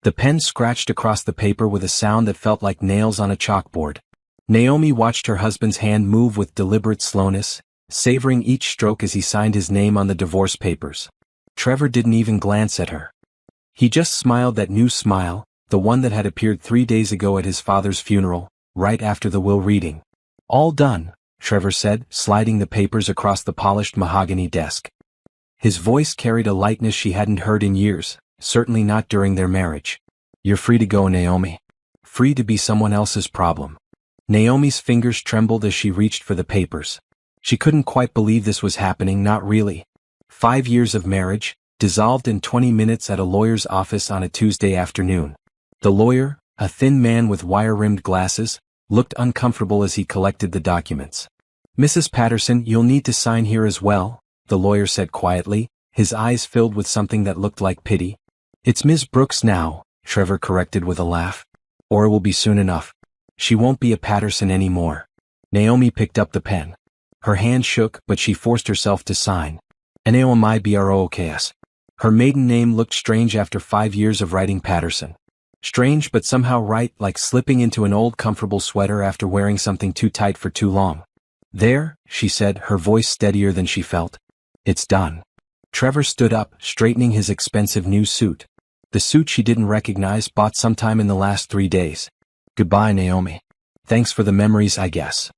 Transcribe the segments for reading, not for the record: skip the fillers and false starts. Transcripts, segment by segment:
The pen scratched across the paper with a sound that felt like nails on a chalkboard. Naomi watched her husband's hand move with deliberate slowness, savoring each stroke as he signed his name on the divorce papers. Trevor didn't even glance at her. He just smiled that new smile, the one that had appeared 3 days ago at his father's funeral, right after the will reading. "All done," Trevor said, sliding the papers across the polished mahogany desk. His voice carried a lightness she hadn't heard in years, certainly not during their marriage. "You're free to go, Naomi. Free to be someone else's problem." Naomi's fingers trembled as she reached for the papers. She couldn't quite believe this was happening, not really. 5 years of marriage, dissolved in 20 minutes at a lawyer's office on a Tuesday afternoon. The lawyer, a thin man with wire-rimmed glasses, looked uncomfortable as he collected the documents. "Mrs. Patterson, you'll need to sign here as well," the lawyer said quietly, his eyes filled with something that looked like pity. "It's Ms. Brooks now," Trevor corrected with a laugh. "Or it will be soon enough. She won't be a Patterson anymore." Naomi picked up the pen. Her hand shook, but she forced herself to sign. Naomi Brooks. Her maiden name looked strange after 5 years of writing Patterson. Strange but somehow right, like slipping into an old comfortable sweater after wearing something too tight for too long. "There," she said, her voice steadier than she felt. "It's done." Trevor stood up, straightening his expensive new suit. The suit she didn't recognize, bought sometime in the last 3 days. "Goodbye, Naomi. Thanks for the memories, I guess."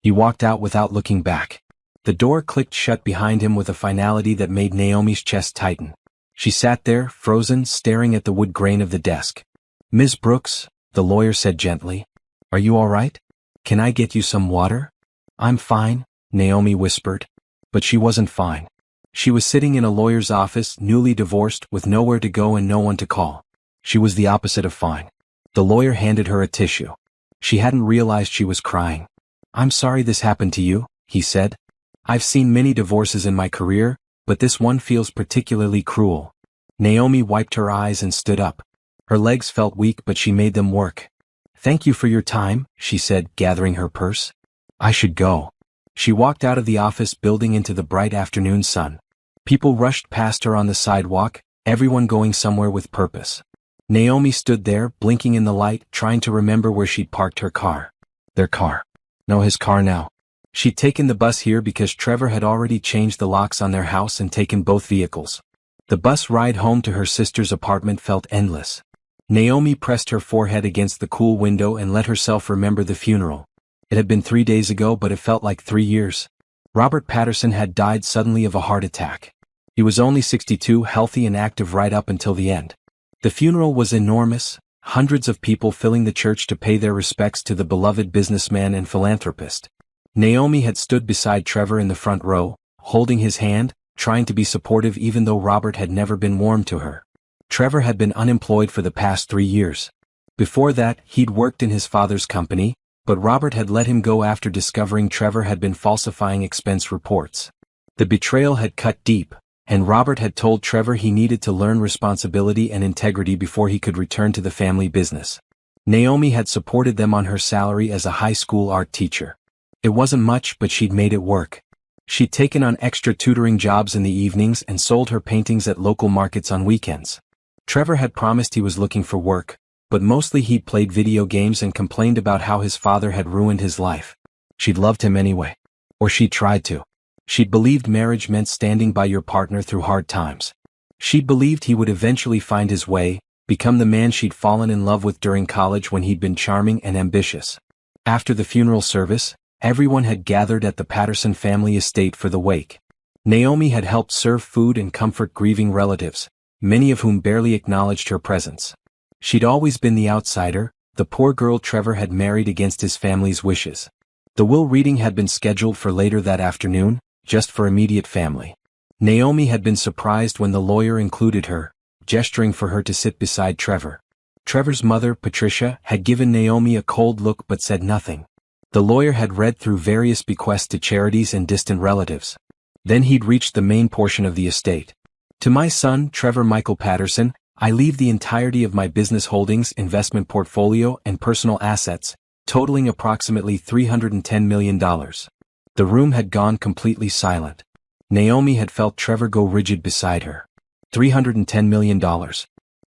He walked out without looking back. The door clicked shut behind him with a finality that made Naomi's chest tighten. She sat there, frozen, staring at the wood grain of the desk. "Ms. Brooks," the lawyer said gently. "Are you all right? Can I get you some water?" "I'm fine," Naomi whispered. But she wasn't fine. She was sitting in a lawyer's office, newly divorced, with nowhere to go and no one to call. She was the opposite of fine. The lawyer handed her a tissue. She hadn't realized she was crying. "I'm sorry this happened to you," he said. "I've seen many divorces in my career, but this one feels particularly cruel." Naomi wiped her eyes and stood up. Her legs felt weak, but she made them work. "Thank you for your time," she said, gathering her purse. "I should go." She walked out of the office building into the bright afternoon sun. People rushed past her on the sidewalk, everyone going somewhere with purpose. Naomi stood there, blinking in the light, trying to remember where she'd parked her car. Their car. No, his car now. She'd taken the bus here because Trevor had already changed the locks on their house and taken both vehicles. The bus ride home to her sister's apartment felt endless. Naomi pressed her forehead against the cool window and let herself remember the funeral. It had been 3 days ago, but it felt like 3 years. Robert Patterson had died suddenly of a heart attack. He was only 62, healthy and active right up until the end. The funeral was enormous, hundreds of people filling the church to pay their respects to the beloved businessman and philanthropist. Naomi had stood beside Trevor in the front row, holding his hand, trying to be supportive even though Robert had never been warm to her. Trevor had been unemployed for the past 3 years. Before that, he'd worked in his father's company, but Robert had let him go after discovering Trevor had been falsifying expense reports. The betrayal had cut deep, and Robert had told Trevor he needed to learn responsibility and integrity before he could return to the family business. Naomi had supported them on her salary as a high school art teacher. It wasn't much, but she'd made it work. She'd taken on extra tutoring jobs in the evenings and sold her paintings at local markets on weekends. Trevor had promised he was looking for work, but mostly he'd played video games and complained about how his father had ruined his life. She'd loved him anyway. Or she'd tried to. She'd believed marriage meant standing by your partner through hard times. She'd believed he would eventually find his way, become the man she'd fallen in love with during college when he'd been charming and ambitious. After the funeral service, everyone had gathered at the Patterson family estate for the wake. Naomi had helped serve food and comfort grieving relatives, many of whom barely acknowledged her presence. She'd always been the outsider, the poor girl Trevor had married against his family's wishes. The will reading had been scheduled for later that afternoon, just for immediate family. Naomi had been surprised when the lawyer included her, gesturing for her to sit beside Trevor. Trevor's mother, Patricia, had given Naomi a cold look but said nothing. The lawyer had read through various bequests to charities and distant relatives. Then he'd reached the main portion of the estate. "To my son, Trevor Michael Patterson, I leave the entirety of my business holdings, investment portfolio, and personal assets, totaling approximately $310 million. The room had gone completely silent. Naomi had felt Trevor go rigid beside her. $310 million.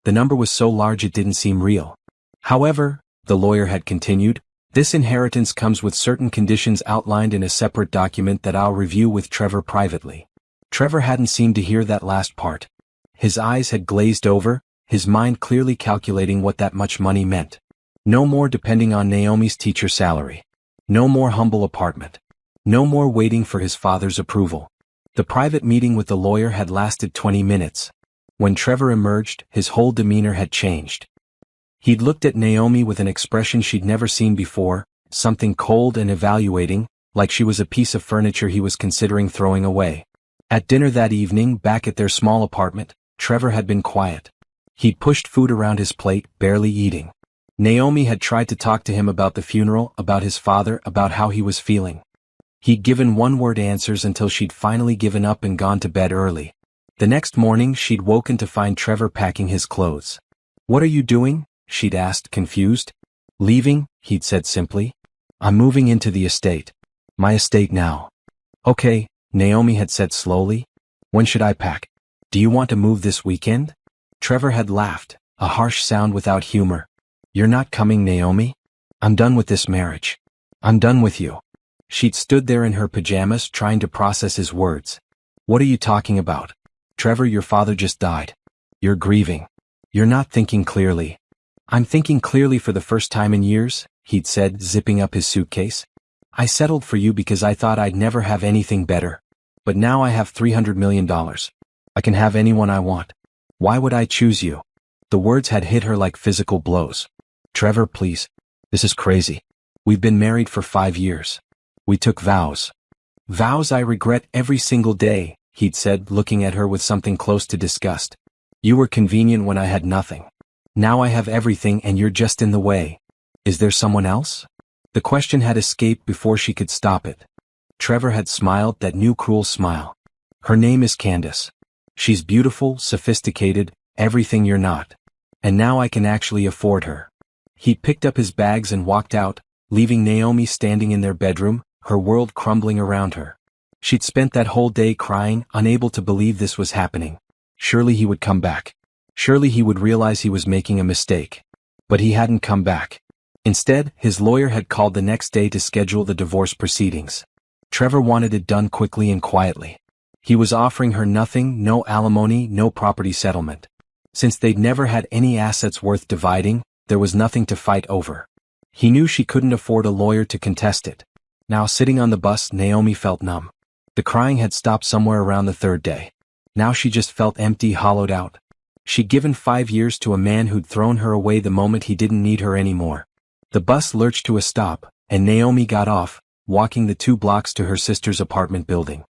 The number was so large it didn't seem real. However, the lawyer had continued, this inheritance comes with certain conditions outlined in a separate document that I'll review with Trevor privately. Trevor hadn't seemed to hear that last part. His eyes had glazed over, his mind clearly calculating what that much money meant. No more depending on Naomi's teacher salary. No more humble apartment. No more waiting for his father's approval. The private meeting with the lawyer had lasted 20 minutes. When Trevor emerged, his whole demeanor had changed. He'd looked at Naomi with an expression she'd never seen before, something cold and evaluating, like she was a piece of furniture he was considering throwing away. At dinner that evening, back at their small apartment, Trevor had been quiet. He'd pushed food around his plate, barely eating. Naomi had tried to talk to him about the funeral, about his father, about how he was feeling. He'd given one-word answers until she'd finally given up and gone to bed early. The next morning she'd woken to find Trevor packing his clothes. "What are you doing?" she'd asked, confused. "Leaving," he'd said simply. "I'm moving into the estate. My estate now." "Okay," Naomi had said slowly. "When should I pack? Do you want to move this weekend?" Trevor had laughed, a harsh sound without humor. "You're not coming, Naomi? I'm done with this marriage. I'm done with you." She'd stood there in her pajamas trying to process his words. "What are you talking about? Trevor, your father just died. You're grieving. You're not thinking clearly." "I'm thinking clearly for the first time in years," he'd said, zipping up his suitcase. "I settled for you because I thought I'd never have anything better. But now I have $300 million. I can have anyone I want. Why would I choose you?" The words had hit her like physical blows. "Trevor, please. This is crazy. We've been married for 5 years. We took vows. Vows I regret every single day," he'd said, looking at her with something close to disgust. "You were convenient when I had nothing. Now I have everything and you're just in the way. Is there someone else?" The question had escaped before she could stop it. Trevor had smiled, that new cruel smile. "Her name is Candace. She's beautiful, sophisticated, everything you're not. And now I can actually afford her." He picked up his bags and walked out, leaving Naomi standing in their bedroom, her world crumbling around her. She'd spent that whole day crying, unable to believe this was happening. Surely he would come back. Surely he would realize he was making a mistake. But he hadn't come back. Instead, his lawyer had called the next day to schedule the divorce proceedings. Trevor wanted it done quickly and quietly. He was offering her nothing, no alimony, no property settlement. Since they'd never had any assets worth dividing, there was nothing to fight over. He knew she couldn't afford a lawyer to contest it. Now sitting on the bus, Naomi felt numb. The crying had stopped somewhere around the 3rd day. Now she just felt empty, hollowed out. She'd given 5 years to a man who'd thrown her away the moment he didn't need her anymore. The bus lurched to a stop, and Naomi got off, walking the 2 blocks to her sister's apartment building.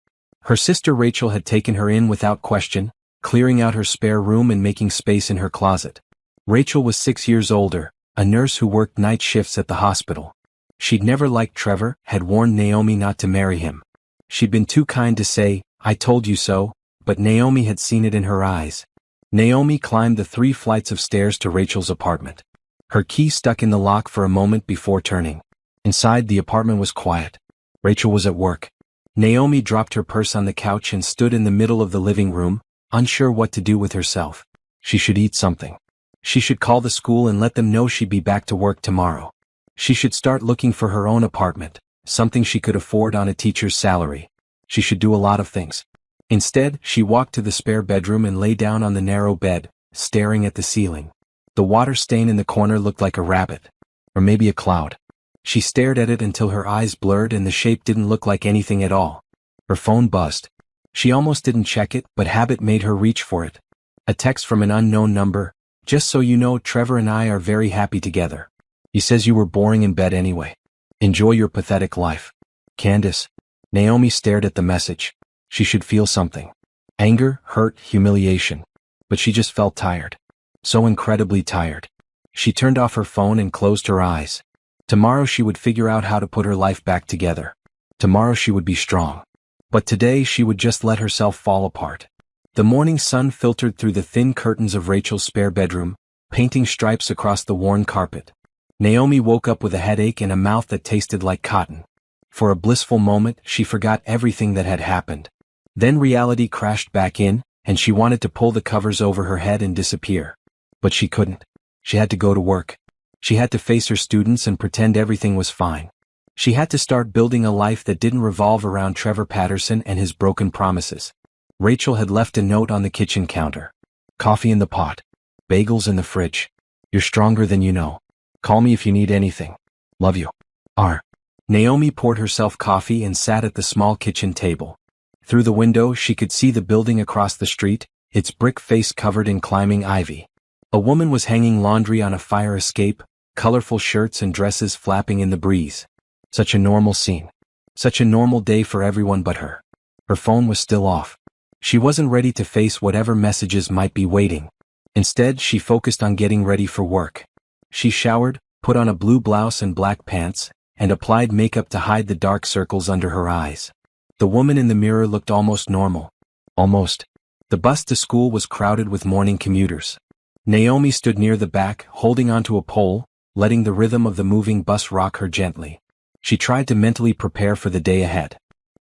Her sister Rachel had taken her in without question, clearing out her spare room and making space in her closet. Rachel was 6 years older, a nurse who worked night shifts at the hospital. She'd never liked Trevor, had warned Naomi not to marry him. She'd been too kind to say, "I told you so," but Naomi had seen it in her eyes. Naomi climbed the 3 flights of stairs to Rachel's apartment. Her key stuck in the lock for a moment before turning. Inside, the apartment was quiet. Rachel was at work. Naomi dropped her purse on the couch and stood in the middle of the living room, unsure what to do with herself. She should eat something. She should call the school and let them know she'd be back to work tomorrow. She should start looking for her own apartment, something she could afford on a teacher's salary. She should do a lot of things. Instead, she walked to the spare bedroom and lay down on the narrow bed, staring at the ceiling. The water stain in the corner looked like a rabbit. Or maybe a cloud. She stared at it until her eyes blurred and the shape didn't look like anything at all. Her phone buzzed. She almost didn't check it, but habit made her reach for it. A text from an unknown number. "Just so you know, Trevor and I are very happy together. He says you were boring in bed anyway. Enjoy your pathetic life. Candace." Naomi stared at the message. She should feel something. Anger, hurt, humiliation. But she just felt tired. So incredibly tired. She turned off her phone and closed her eyes. Tomorrow she would figure out how to put her life back together. Tomorrow she would be strong. But today she would just let herself fall apart. The morning sun filtered through the thin curtains of Rachel's spare bedroom, painting stripes across the worn carpet. Naomi woke up with a headache and a mouth that tasted like cotton. For a blissful moment, she forgot everything that had happened. Then reality crashed back in, and she wanted to pull the covers over her head and disappear. But she couldn't. She had to go to work. She had to face her students and pretend everything was fine. She had to start building a life that didn't revolve around Trevor Patterson and his broken promises. Rachel had left a note on the kitchen counter. Coffee in the pot. Bagels in the fridge. You're stronger than you know. Call me if you need anything. Love you. R. Naomi poured herself coffee and sat at the small kitchen table. Through the window she could see the building across the street, its brick face covered in climbing ivy. A woman was hanging laundry on a fire escape, colorful shirts and dresses flapping in the breeze. Such a normal scene. Such a normal day for everyone but her. Her phone was still off. She wasn't ready to face whatever messages might be waiting. Instead, she focused on getting ready for work. She showered, put on a blue blouse and black pants, and applied makeup to hide the dark circles under her eyes. The woman in the mirror looked almost normal. Almost. The bus to school was crowded with morning commuters. Naomi stood near the back, holding onto a pole, letting the rhythm of the moving bus rock her gently. She tried to mentally prepare for the day ahead.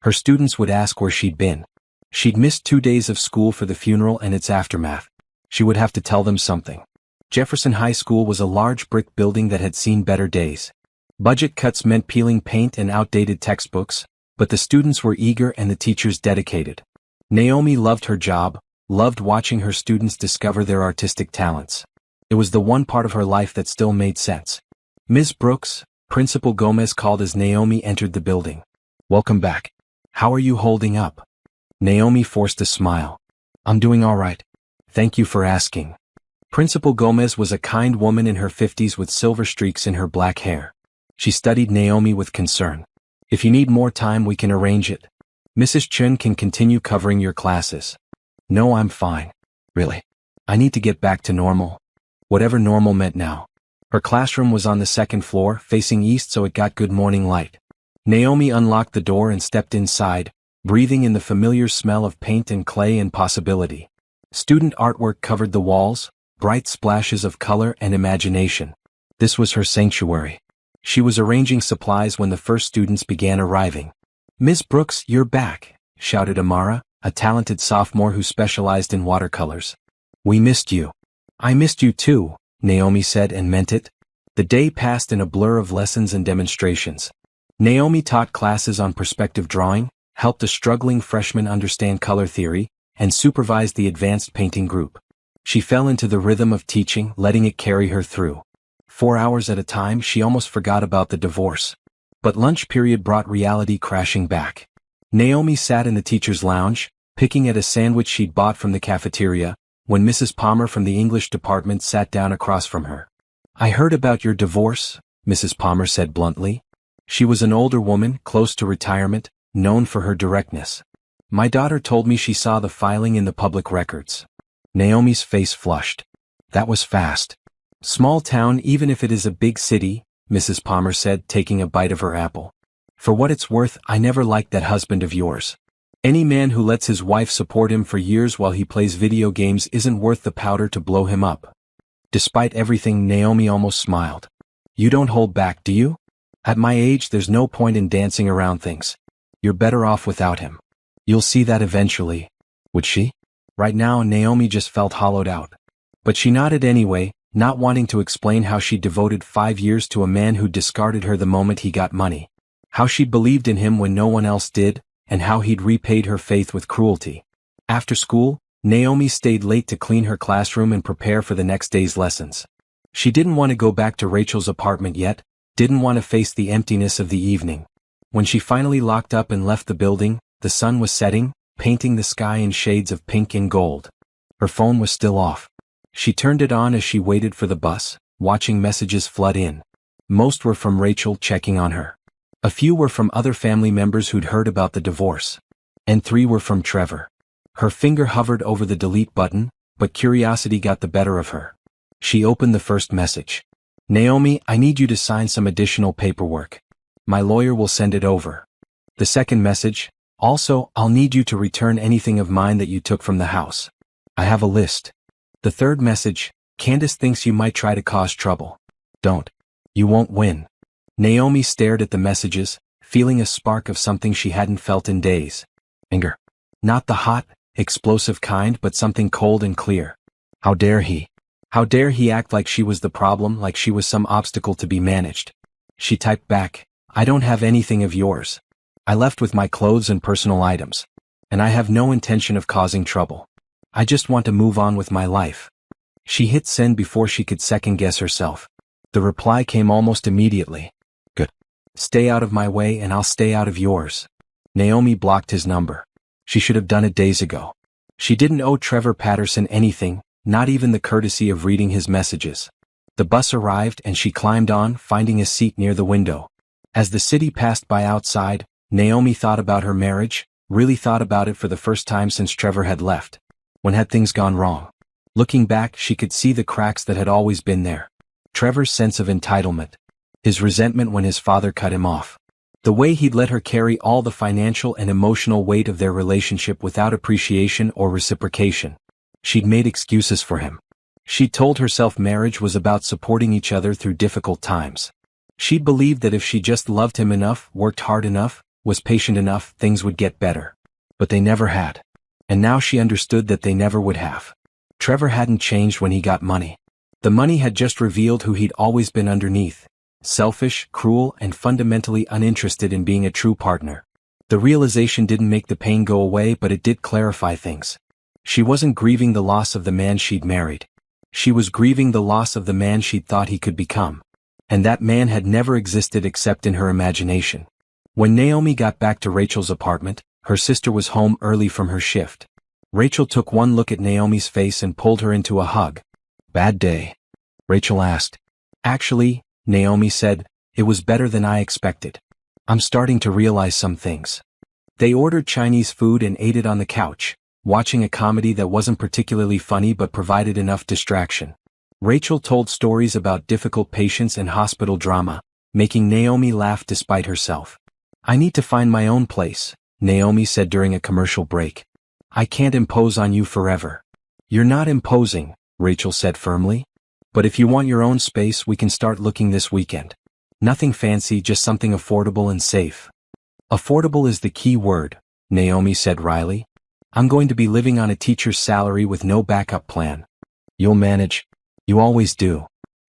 Her students would ask where she'd been. She'd missed 2 days of school for the funeral and its aftermath. She would have to tell them something. Jefferson High School was a large brick building that had seen better days. Budget cuts meant peeling paint and outdated textbooks, but the students were eager and the teachers dedicated. Naomi loved her job, loved watching her students discover their artistic talents. It was the one part of her life that still made sense. Ms. Brooks, Principal Gomez called as Naomi entered the building. Welcome back. How are you holding up? Naomi forced a smile. I'm doing all right. Thank you for asking. Principal Gomez was a kind woman in her 50s with silver streaks in her black hair. She studied Naomi with concern. If you need more time, we can arrange it. Mrs. Chun can continue covering your classes. No, I'm fine. Really. I need to get back to normal. Whatever normal meant now. Her classroom was on the second floor, facing east so it got good morning light. Naomi unlocked the door and stepped inside, breathing in the familiar smell of paint and clay and possibility. Student artwork covered the walls, bright splashes of color and imagination. This was her sanctuary. She was arranging supplies when the first students began arriving. Ms. Brooks, you're back, shouted Amara, a talented sophomore who specialized in watercolors. We missed you. I missed you too, Naomi said and meant it. The day passed in a blur of lessons and demonstrations. Naomi taught classes on perspective drawing, helped a struggling freshman understand color theory, and supervised the advanced painting group. She fell into the rhythm of teaching, letting it carry her through. 4 hours at a time, she almost forgot about the divorce. But lunch period brought reality crashing back. Naomi sat in the teacher's lounge, picking at a sandwich she'd bought from the cafeteria, when Mrs. Palmer from the English department sat down across from her. I heard about your divorce, Mrs. Palmer said bluntly. She was an older woman, close to retirement, known for her directness. My daughter told me she saw the filing in the public records. Naomi's face flushed. That was fast. Small town even if it is a big city, Mrs. Palmer said, taking a bite of her apple. For what it's worth, I never liked that husband of yours. Any man who lets his wife support him for years while he plays video games isn't worth the powder to blow him up. Despite everything, Naomi almost smiled. You don't hold back, do you? At my age, there's no point in dancing around things. You're better off without him. You'll see that eventually. Would she? Right now, Naomi just felt hollowed out. But she nodded anyway, not wanting to explain how she'd devoted 5 years to a man who discarded her the moment he got money. How she'd believed in him when no one else did, and how he'd repaid her faith with cruelty. After school, Naomi stayed late to clean her classroom and prepare for the next day's lessons. She didn't want to go back to Rachel's apartment yet, didn't want to face the emptiness of the evening. When she finally locked up and left the building, the sun was setting, painting the sky in shades of pink and gold. Her phone was still off. She turned it on as she waited for the bus, watching messages flood in. Most were from Rachel checking on her. A few were from other family members who'd heard about the divorce. And 3 were from Trevor. Her finger hovered over the delete button, but curiosity got the better of her. She opened the first message. Naomi, I need you to sign some additional paperwork. My lawyer will send it over. The second message, also, I'll need you to return anything of mine that you took from the house. I have a list. The third message, Candace thinks you might try to cause trouble. Don't. You won't win. Naomi stared at the messages, feeling a spark of something she hadn't felt in days. Anger. Not the hot, explosive kind, but something cold and clear. How dare he? How dare he act like she was the problem, like she was some obstacle to be managed. She typed back, "I don't have anything of yours. I left with my clothes and personal items. And I have no intention of causing trouble. I just want to move on with my life." She hit send before she could second-guess herself. The reply came almost immediately. "Good. Stay out of my way and I'll stay out of yours." Naomi blocked his number. She should have done it days ago. She didn't owe Trevor Patterson anything, not even the courtesy of reading his messages. The bus arrived and she climbed on, finding a seat near the window. As the city passed by outside, Naomi thought about her marriage, really thought about it for the first time since Trevor had left. When had things gone wrong? Looking back, she could see the cracks that had always been there. Trevor's sense of entitlement. His resentment when his father cut him off. The way he'd let her carry all the financial and emotional weight of their relationship without appreciation or reciprocation. She'd made excuses for him. She'd told herself marriage was about supporting each other through difficult times. She'd believed that if she just loved him enough, worked hard enough, was patient enough, things would get better. But they never had. And now she understood that they never would have. Trevor hadn't changed when he got money. The money had just revealed who he'd always been underneath. Selfish, cruel, and fundamentally uninterested in being a true partner. The realization didn't make the pain go away, but it did clarify things. She wasn't grieving the loss of the man she'd married. She was grieving the loss of the man she'd thought he could become. And that man had never existed except in her imagination. When Naomi got back to Rachel's apartment, her sister was home early from her shift. Rachel took one look at Naomi's face and pulled her into a hug. "Bad day?" Rachel asked. "Actually," Naomi said, "it was better than I expected. I'm starting to realize some things." They ordered Chinese food and ate it on the couch, watching a comedy that wasn't particularly funny but provided enough distraction. Rachel told stories about difficult patients and hospital drama, making Naomi laugh despite herself. "I need to find my own place," Naomi said during a commercial break. "I can't impose on you forever." "You're not imposing," Rachel said firmly. "But if you want your own space, we can start looking this weekend. Nothing fancy, just something affordable and safe." "Affordable is the key word," Naomi said wryly. "I'm going to be living on a teacher's salary with no backup plan." "You'll manage. You always do."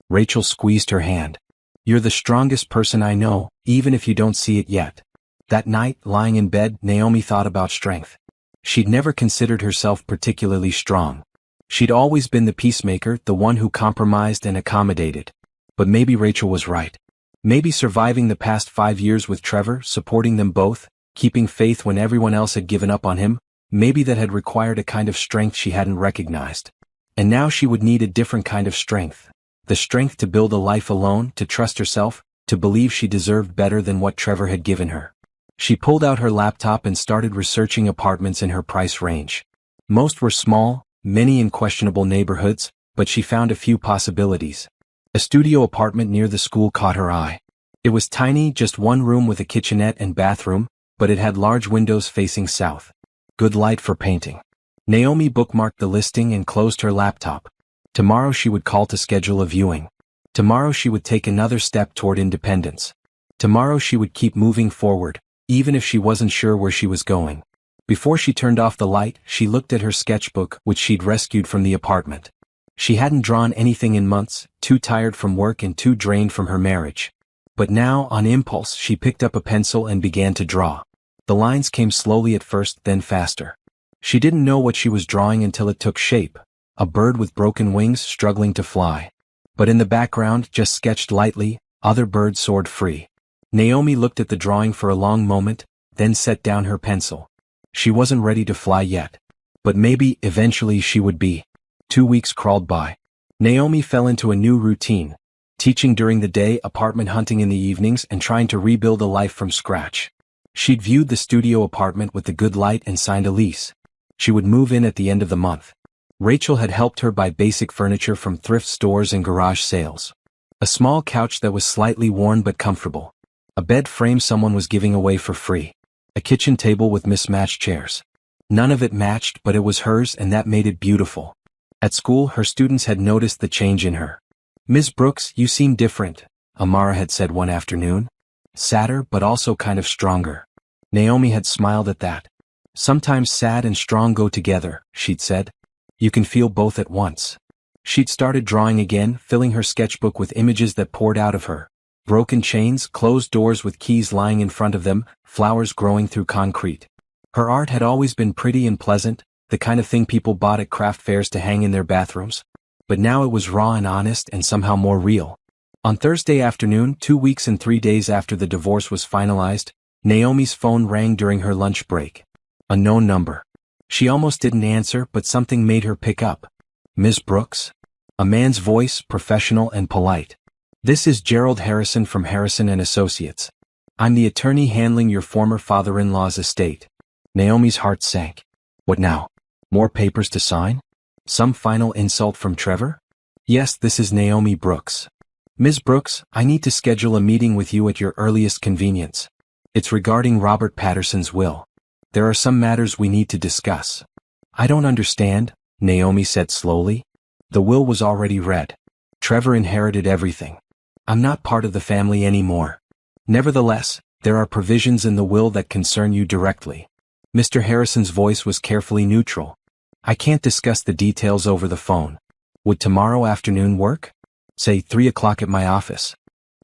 Rachel squeezed her hand. "You're the strongest person I know, even if you don't see it yet." That night, lying in bed, Naomi thought about strength. She'd never considered herself particularly strong. She'd always been the peacemaker, the one who compromised and accommodated. But maybe Rachel was right. Maybe surviving the past 5 years with Trevor, supporting them both, keeping faith when everyone else had given up on him, maybe that had required a kind of strength she hadn't recognized. And now she would need a different kind of strength. The strength to build a life alone, to trust herself, to believe she deserved better than what Trevor had given her. She pulled out her laptop and started researching apartments in her price range. Most were small, many in questionable neighborhoods, but she found a few possibilities. A studio apartment near the school caught her eye. It was tiny, just one room with a kitchenette and bathroom, but it had large windows facing south. Good light for painting. Naomi bookmarked the listing and closed her laptop. Tomorrow she would call to schedule a viewing. Tomorrow she would take another step toward independence. Tomorrow she would keep moving forward, even if she wasn't sure where she was going. Before she turned off the light, she looked at her sketchbook, which she'd rescued from the apartment. She hadn't drawn anything in months, too tired from work and too drained from her marriage. But now, on impulse, she picked up a pencil and began to draw. The lines came slowly at first, then faster. She didn't know what she was drawing until it took shape. A bird with broken wings struggling to fly. But in the background, just sketched lightly, other birds soared free. Naomi looked at the drawing for a long moment, then set down her pencil. She wasn't ready to fly yet. But maybe, eventually she would be. 2 weeks crawled by. Naomi fell into a new routine. Teaching during the day, apartment hunting in the evenings, and trying to rebuild a life from scratch. She'd viewed the studio apartment with the good light and signed a lease. She would move in at the end of the month. Rachel had helped her buy basic furniture from thrift stores and garage sales. A small couch that was slightly worn but comfortable. A bed frame someone was giving away for free. A kitchen table with mismatched chairs. None of it matched, but it was hers, and that made it beautiful. At school, her students had noticed the change in her. "Ms. Brooks, you seem different," Amara had said one afternoon. Sadder, but also kind of stronger. Naomi had smiled at that. "Sometimes sad and strong go together," she'd said. "You can feel both at once." She'd started drawing again, filling her sketchbook with images that poured out of her. Broken chains, closed doors with keys lying in front of them, flowers growing through concrete. Her art had always been pretty and pleasant, the kind of thing people bought at craft fairs to hang in their bathrooms. But now it was raw and honest and somehow more real. On Thursday afternoon, 2 weeks and 3 days after the divorce was finalized, Naomi's phone rang during her lunch break. A known number. She almost didn't answer, but something made her pick up. Ms. Brooks? A man's voice, professional and polite. This is Gerald Harrison from Harrison & Associates. I'm the attorney handling your former father-in-law's estate. Naomi's heart sank. What now? More papers to sign? Some final insult from Trevor? Yes, this is Naomi Brooks. Ms. Brooks, I need to schedule a meeting with you at your earliest convenience. It's regarding Robert Patterson's will. There are some matters we need to discuss. I don't understand, Naomi said slowly. The will was already read. Trevor inherited everything. I'm not part of the family anymore. Nevertheless, there are provisions in the will that concern you directly. Mr. Harrison's voice was carefully neutral. I can't discuss the details over the phone. Would tomorrow afternoon work? Say 3 o'clock at my office.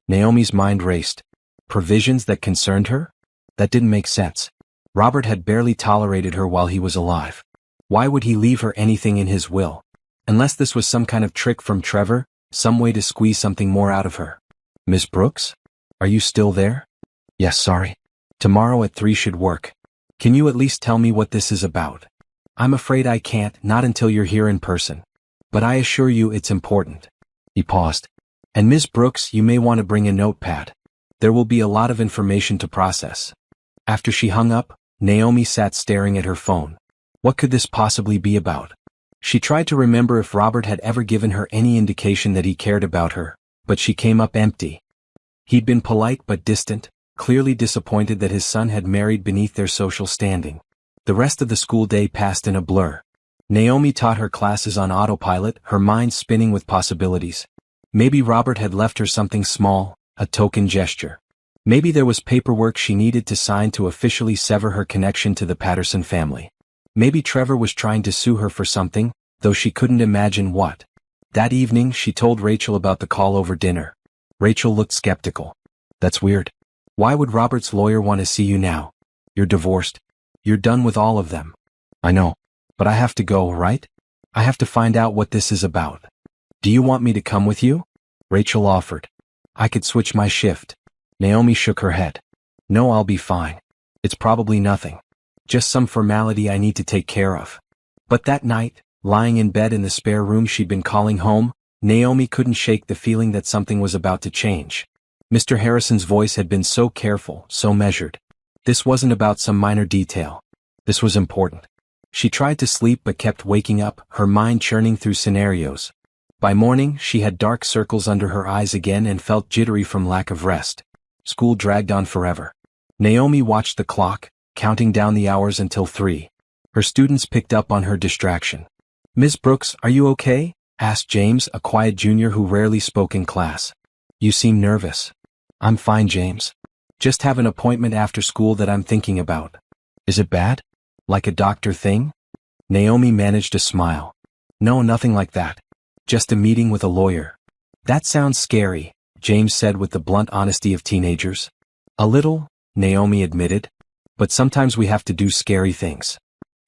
Naomi's mind raced. Provisions that concerned her? That didn't make sense. Robert had barely tolerated her while he was alive. Why would he leave her anything in his will? Unless this was some kind of trick from Trevor, some way to squeeze something more out of her. Miss Brooks? Are you still there? Yes, sorry. Tomorrow at 3 should work. Can you at least tell me what this is about? I'm afraid I can't, not until you're here in person. But I assure you it's important. He paused. And Miss Brooks, you may want to bring a notepad. There will be a lot of information to process. After she hung up, Naomi sat staring at her phone. What could this possibly be about? She tried to remember if Robert had ever given her any indication that he cared about her, but she came up empty. He'd been polite but distant, clearly disappointed that his son had married beneath their social standing. The rest of the school day passed in a blur. Naomi taught her classes on autopilot, her mind spinning with possibilities. Maybe Robert had left her something small, a token gesture. Maybe there was paperwork she needed to sign to officially sever her connection to the Patterson family. Maybe Trevor was trying to sue her for something, though she couldn't imagine what. That evening, she told Rachel about the call over dinner. Rachel looked skeptical. That's weird. Why would Robert's lawyer want to see you now? You're divorced. You're done with all of them. I know. But I have to go, right? I have to find out what this is about. Do you want me to come with you? Rachel offered. I could switch my shift. Naomi shook her head. No, I'll be fine. It's probably nothing. Just some formality I need to take care of. But that night, lying in bed in the spare room she'd been calling home, Naomi couldn't shake the feeling that something was about to change. Mr. Harrison's voice had been so careful, so measured. This wasn't about some minor detail. This was important. She tried to sleep but kept waking up, her mind churning through scenarios. By morning, she had dark circles under her eyes again and felt jittery from lack of rest. School dragged on forever. Naomi watched the clock, counting down the hours until 3. Her students picked up on her distraction. Ms. Brooks, are you okay? Asked James, a quiet junior who rarely spoke in class. You seem nervous. I'm fine, James. Just have an appointment after school that I'm thinking about. Is it bad? Like a doctor thing? Naomi managed a smile. No, nothing like that. Just a meeting with a lawyer. That sounds scary, James said with the blunt honesty of teenagers. A little, Naomi admitted. But sometimes we have to do scary things.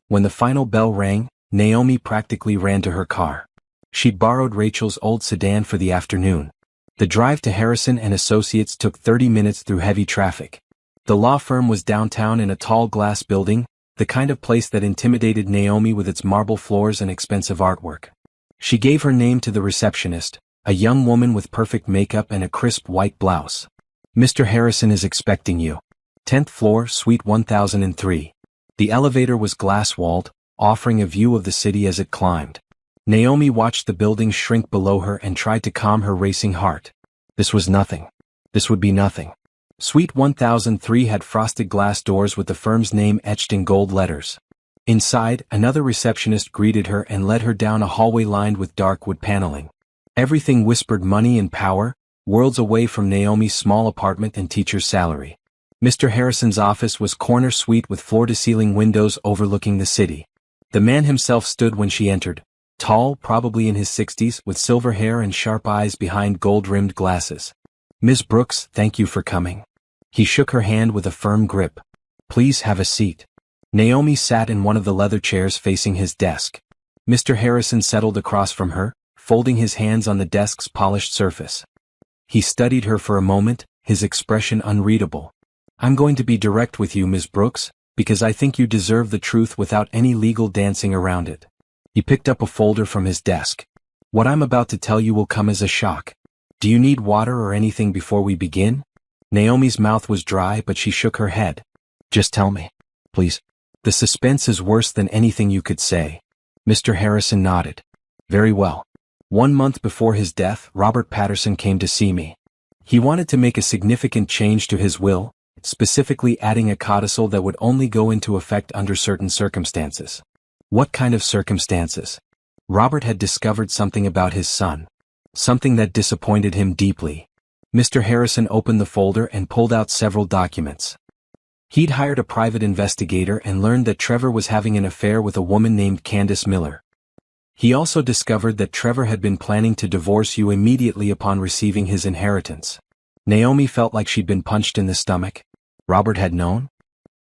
When the final bell rang, Naomi practically ran to her car. She'd borrowed Rachel's old sedan for the afternoon. The drive to Harrison & Associates took 30 minutes through heavy traffic. The law firm was downtown in a tall glass building, the kind of place that intimidated Naomi with its marble floors and expensive artwork. She gave her name to the receptionist, a young woman with perfect makeup and a crisp white blouse. Mr. Harrison is expecting you. 10th floor, suite 1003. The elevator was glass-walled, offering a view of the city as it climbed. Naomi watched the building shrink below her and tried to calm her racing heart. This was nothing. This would be nothing. Suite 1003 had frosted glass doors with the firm's name etched in gold letters. Inside, another receptionist greeted her and led her down a hallway lined with dark wood paneling. Everything whispered money and power, worlds away from Naomi's small apartment and teacher's salary. Mr. Harrison's office was corner suite with floor-to-ceiling windows overlooking the city. The man himself stood when she entered, Tall, probably in his 60s, with silver hair and sharp eyes behind gold-rimmed glasses. "Ms. Brooks, thank you for coming." He shook her hand with a firm grip. "Please have a seat." Naomi sat in one of the leather chairs facing his desk. Mr. Harrison settled across from her, folding his hands on the desk's polished surface. He studied her for a moment, his expression unreadable. "I'm going to be direct with you, Ms. Brooks, because I think you deserve the truth without any legal dancing around it." He picked up a folder from his desk. "What I'm about to tell you will come as a shock. Do you need water or anything before we begin?" Naomi's mouth was dry, but she shook her head. "Just tell me, please." "The suspense is worse than anything you could say." Mr. Harrison nodded. "Very well. 1 month before his death, Robert Patterson came to see me. He wanted to make a significant change to his will, specifically adding a codicil that would only go into effect under certain circumstances." "What kind of circumstances?" Robert had discovered something about his son. Something that disappointed him deeply. Mr. Harrison opened the folder and pulled out several documents. He'd hired a private investigator and learned that Trevor was having an affair with a woman named Candace Miller. He also discovered that Trevor had been planning to divorce you immediately upon receiving his inheritance. Naomi felt like she'd been punched in the stomach. Robert had known?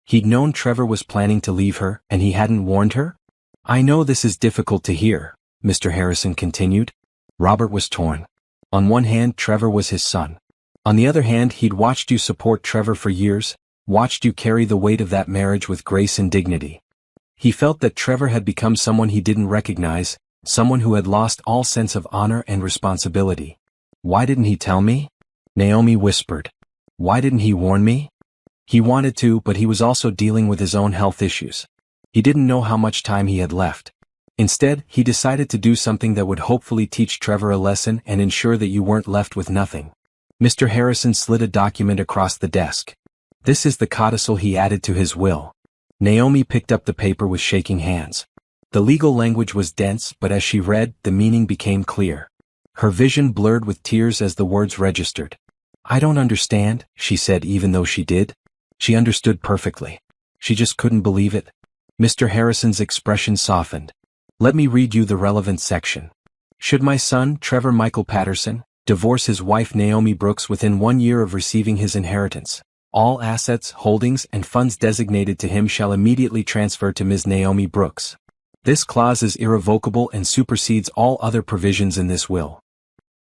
He'd known Trevor was planning to leave her, and he hadn't warned her? "I know this is difficult to hear," Mr. Harrison continued. Robert was torn. On one hand, Trevor was his son. On the other hand, he'd watched you support Trevor for years, watched you carry the weight of that marriage with grace and dignity. He felt that Trevor had become someone he didn't recognize, someone who had lost all sense of honor and responsibility. "Why didn't he tell me?" Naomi whispered. "Why didn't he warn me?" He wanted to, but he was also dealing with his own health issues. He didn't know how much time he had left. Instead, he decided to do something that would hopefully teach Trevor a lesson and ensure that you weren't left with nothing. Mr. Harrison slid a document across the desk. "This is the codicil he added to his will." Naomi picked up the paper with shaking hands. The legal language was dense, but as she read, the meaning became clear. Her vision blurred with tears as the words registered. "I don't understand," she said, even though she did. She understood perfectly. She just couldn't believe it. Mr. Harrison's expression softened. "Let me read you the relevant section. Should my son, Trevor Michael Patterson, divorce his wife Naomi Brooks within 1 year of receiving his inheritance, all assets, holdings, and funds designated to him shall immediately transfer to Ms. Naomi Brooks. This clause is irrevocable and supersedes all other provisions in this will."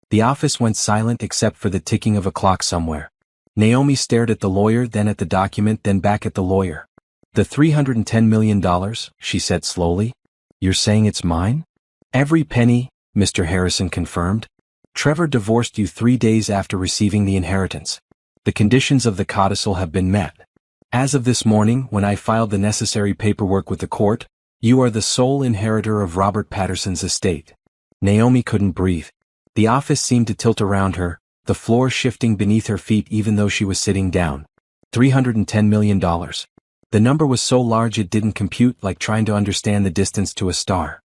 The office went silent except for the ticking of a clock somewhere. Naomi stared at the lawyer, then at the document, then back at the lawyer. "The $310 million, she said slowly. "You're saying it's mine?" "Every penny," Mr. Harrison confirmed. "Trevor divorced you 3 days after receiving the inheritance. The conditions of the codicil have been met. As of this morning, when I filed the necessary paperwork with the court, you are the sole inheritor of Robert Patterson's estate." Naomi couldn't breathe. The office seemed to tilt around her, the floor shifting beneath her feet even though she was sitting down. $310 million. The number was so large it didn't compute, like trying to understand the distance to a star.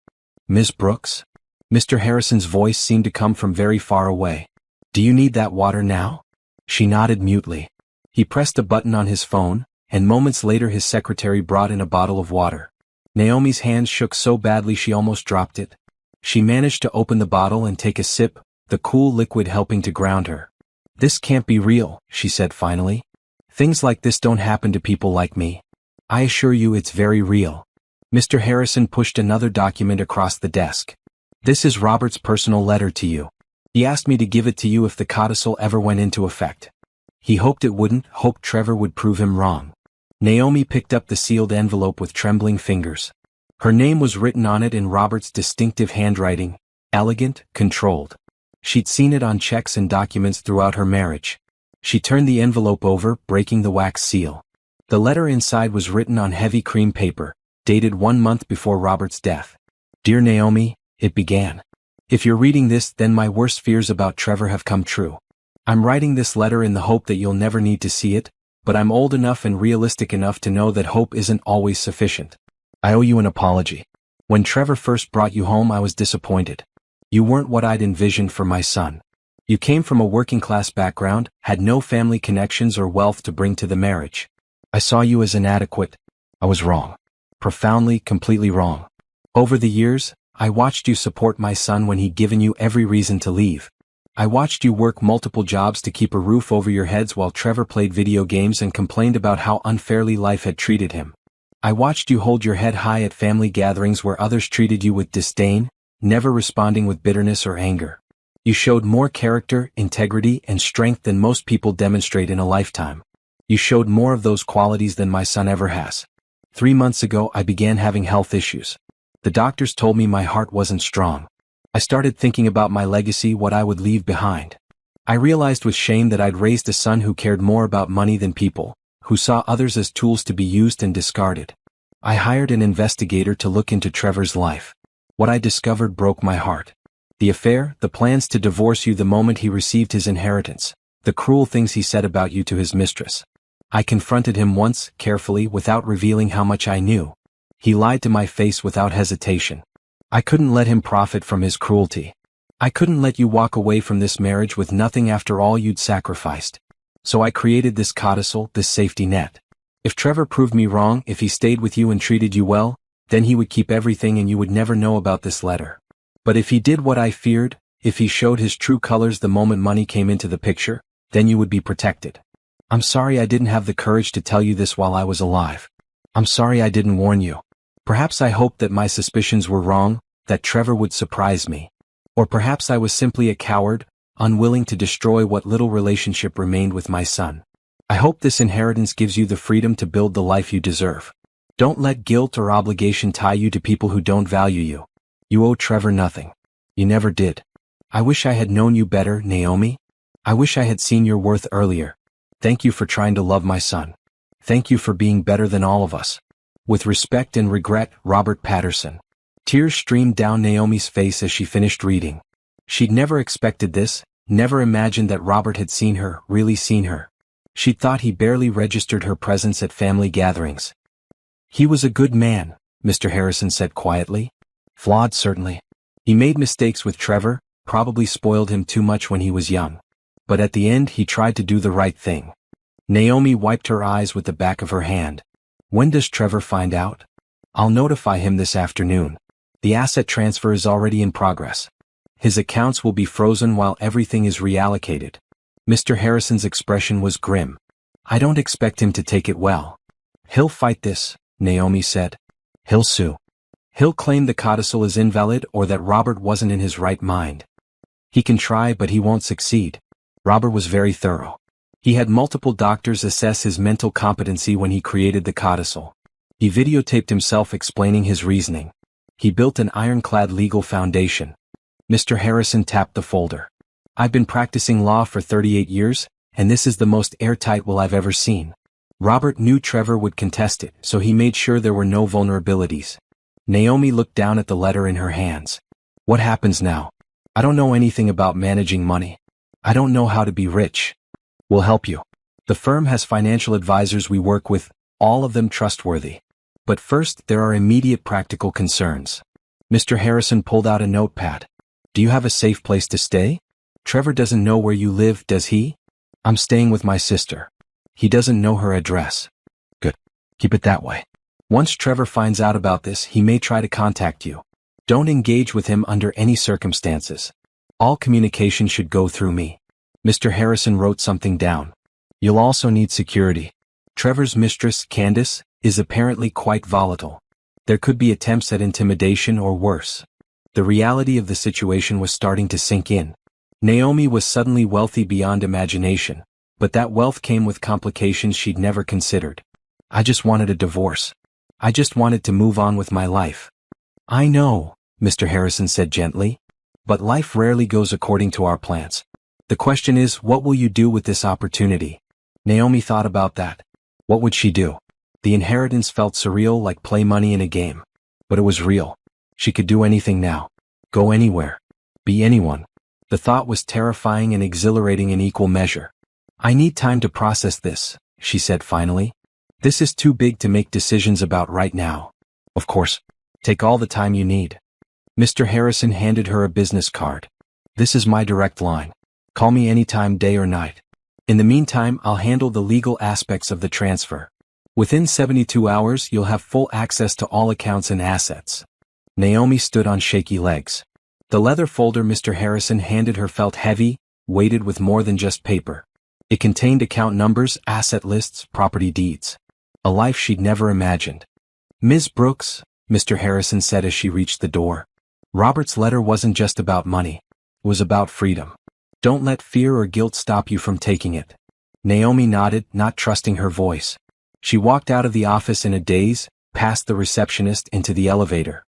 "Ms. Brooks?" Mr. Harrison's voice seemed to come from very far away. "Do you need that water now?" She nodded mutely. He pressed a button on his phone, and moments later his secretary brought in a bottle of water. Naomi's hands shook so badly she almost dropped it. She managed to open the bottle and take a sip, the cool liquid helping to ground her. "This can't be real," she said finally. "Things like this don't happen to people like me. I assure you it's very real." Mr. Harrison pushed another document across the desk. "This is Robert's personal letter to you. He asked me to give it to you if the codicil ever went into effect. He hoped it wouldn't, hoped Trevor would prove him wrong." Naomi picked up the sealed envelope with trembling fingers. Her name was written on it in Robert's distinctive handwriting, elegant, controlled. She'd seen it on checks and documents throughout her marriage. She turned the envelope over, breaking the wax seal. The letter inside was written on heavy cream paper, dated 1 month before Robert's death. "Dear Naomi," it began. "If you're reading this, then my worst fears about Trevor have come true. I'm writing this letter in the hope that you'll never need to see it, but I'm old enough and realistic enough to know that hope isn't always sufficient. I owe you an apology. When Trevor first brought you home, I was disappointed. You weren't what I'd envisioned for my son. You came from a working-class background, had no family connections or wealth to bring to the marriage. I saw you as inadequate. I was wrong. Profoundly, completely wrong. Over the years, I watched you support my son when he'd given you every reason to leave. I watched you work multiple jobs to keep a roof over your heads while Trevor played video games and complained about how unfairly life had treated him. I watched you hold your head high at family gatherings where others treated you with disdain, never responding with bitterness or anger. You showed more character, integrity, and strength than most people demonstrate in a lifetime. You showed more of those qualities than my son ever has. 3 months ago, I began having health issues. The doctors told me my heart wasn't strong. I started thinking about my legacy, what I would leave behind. I realized with shame that I'd raised a son who cared more about money than people, who saw others as tools to be used and discarded. I hired an investigator to look into Trevor's life. What I discovered broke my heart. The affair, the plans to divorce you the moment he received his inheritance, the cruel things he said about you to his mistress. I confronted him once, carefully, without revealing how much I knew. He lied to my face without hesitation. I couldn't let him profit from his cruelty. I couldn't let you walk away from this marriage with nothing after all you'd sacrificed. So I created this codicil, this safety net. If Trevor proved me wrong, if he stayed with you and treated you well, then he would keep everything and you would never know about this letter. But if he did what I feared, if he showed his true colors the moment money came into the picture, then you would be protected. I'm sorry I didn't have the courage to tell you this while I was alive. I'm sorry I didn't warn you. Perhaps I hoped that my suspicions were wrong, that Trevor would surprise me. Or perhaps I was simply a coward, unwilling to destroy what little relationship remained with my son. I hope this inheritance gives you the freedom to build the life you deserve. Don't let guilt or obligation tie you to people who don't value you. You owe Trevor nothing. You never did. I wish I had known you better, Naomi. I wish I had seen your worth earlier. Thank you for trying to love my son. Thank you for being better than all of us. With respect and regret, Robert Patterson. Tears streamed down Naomi's face as she finished reading. She'd never expected this, never imagined that Robert had seen her, really seen her. She'd thought he barely registered her presence at family gatherings. He was a good man, Mr. Harrison said quietly. Flawed, certainly. He made mistakes with Trevor, probably spoiled him too much when he was young. But at the end he tried to do the right thing. Naomi wiped her eyes with the back of her hand. When does Trevor find out? I'll notify him this afternoon. The asset transfer is already in progress. His accounts will be frozen while everything is reallocated. Mr. Harrison's expression was grim. I don't expect him to take it well. He'll fight this, Naomi said. He'll sue. He'll claim the codicil is invalid or that Robert wasn't in his right mind. He can try, but he won't succeed. Robert was very thorough. He had multiple doctors assess his mental competency when he created the codicil. He videotaped himself explaining his reasoning. He built an ironclad legal foundation. Mr. Harrison tapped the folder. I've been practicing law for 38 years, and this is the most airtight will I've ever seen. Robert knew Trevor would contest it, so he made sure there were no vulnerabilities. Naomi looked down at the letter in her hands. What happens now? I don't know anything about managing money. I don't know how to be rich. We'll help you. The firm has financial advisors we work with, all of them trustworthy. But first, there are immediate practical concerns. Mr. Harrison pulled out a notepad. Do you have a safe place to stay? Trevor doesn't know where you live, does he? I'm staying with my sister. He doesn't know her address. Good. Keep it that way. Once Trevor finds out about this, he may try to contact you. Don't engage with him under any circumstances. All communication should go through me. Mr. Harrison wrote something down. You'll also need security. Trevor's mistress, Candace, is apparently quite volatile. There could be attempts at intimidation or worse. The reality of the situation was starting to sink in. Naomi was suddenly wealthy beyond imagination, but that wealth came with complications she'd never considered. I just wanted a divorce. I just wanted to move on with my life. I know, Mr. Harrison said gently, but life rarely goes according to our plans. The question is, what will you do with this opportunity? Naomi thought about that. What would she do? The inheritance felt surreal, like play money in a game. But it was real. She could do anything now. Go anywhere. Be anyone. The thought was terrifying and exhilarating in equal measure. I need time to process this, she said finally. This is too big to make decisions about right now. Of course. Take all the time you need. Mr. Harrison handed her a business card. This is my direct line. Call me anytime, day or night. In the meantime, I'll handle the legal aspects of the transfer. Within 72 hours, you'll have full access to all accounts and assets. Naomi stood on shaky legs. The leather folder Mr. Harrison handed her felt heavy, weighted with more than just paper. It contained account numbers, asset lists, property deeds. A life she'd never imagined. "Ms. Brooks," Mr. Harrison said as she reached the door. "Robert's letter wasn't just about money. It was about freedom. Don't let fear or guilt stop you from taking it." Naomi nodded, not trusting her voice. She walked out of the office in a daze, past the receptionist into the elevator.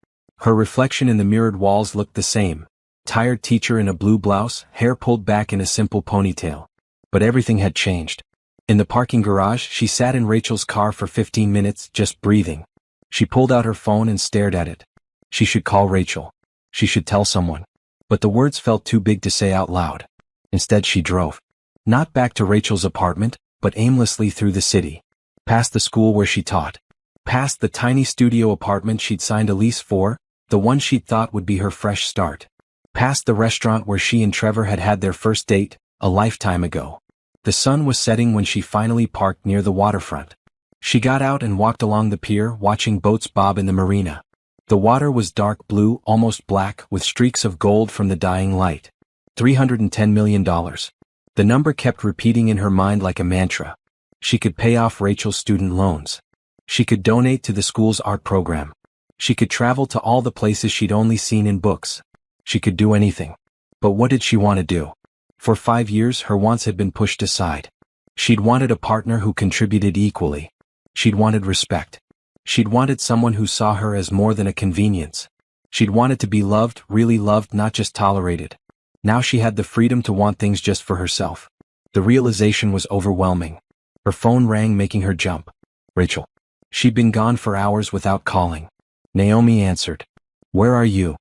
Her reflection in the mirrored walls looked the same. Tired teacher in a blue blouse, hair pulled back in a simple ponytail. But everything had changed. In the parking garage, she sat in Rachel's car for 15 minutes, just breathing. She pulled out her phone and stared at it. She should call Rachel. She should tell someone. But the words felt too big to say out loud. Instead she drove. Not back to Rachel's apartment, but aimlessly through the city. Past the school where she taught. Past the tiny studio apartment she'd signed a lease for, the one she'd thought would be her fresh start. Past the restaurant where she and Trevor had had their first date, a lifetime ago. The sun was setting when she finally parked near the waterfront. She got out and walked along the pier, watching boats bob in the marina. The water was dark blue, almost black, with streaks of gold from the dying light. $310 million. The number kept repeating in her mind like a mantra. She could pay off Rachel's student loans. She could donate to the school's art program. She could travel to all the places she'd only seen in books. She could do anything. But what did she want to do? For 5 years her wants had been pushed aside. She'd wanted a partner who contributed equally. She'd wanted respect. She'd wanted someone who saw her as more than a convenience. She'd wanted to be loved, really loved, not just tolerated. Now she had the freedom to want things just for herself. The realization was overwhelming. Her phone rang, making her jump. Rachel. She'd been gone for hours without calling. Naomi answered. "Where are you?"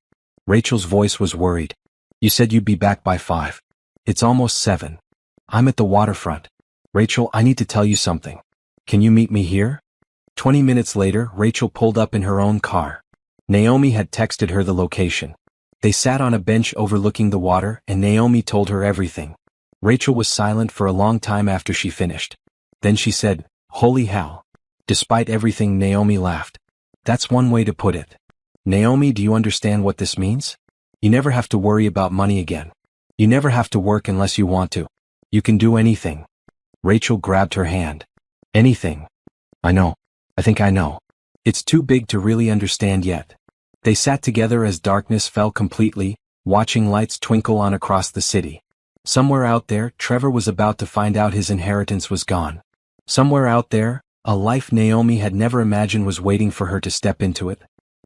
Rachel's voice was worried. "You said you'd be back by 5. It's almost 7. I'm at the waterfront. Rachel, I need to tell you something. Can you meet me here?" 20 minutes later, Rachel pulled up in her own car. Naomi had texted her the location. They sat on a bench overlooking the water, and Naomi told her everything. Rachel was silent for a long time after she finished. Then she said, "Holy hell." Despite everything, Naomi laughed. "That's one way to put it. Naomi, do you understand what this means? You never have to worry about money again. You never have to work unless you want to. You can do anything." Rachel grabbed her hand. "Anything? I know. I think I know. It's too big to really understand yet." They sat together as darkness fell completely, watching lights twinkle on across the city. Somewhere out there, Trevor was about to find out his inheritance was gone. Somewhere out there, a life Naomi had never imagined was waiting for her to step into it.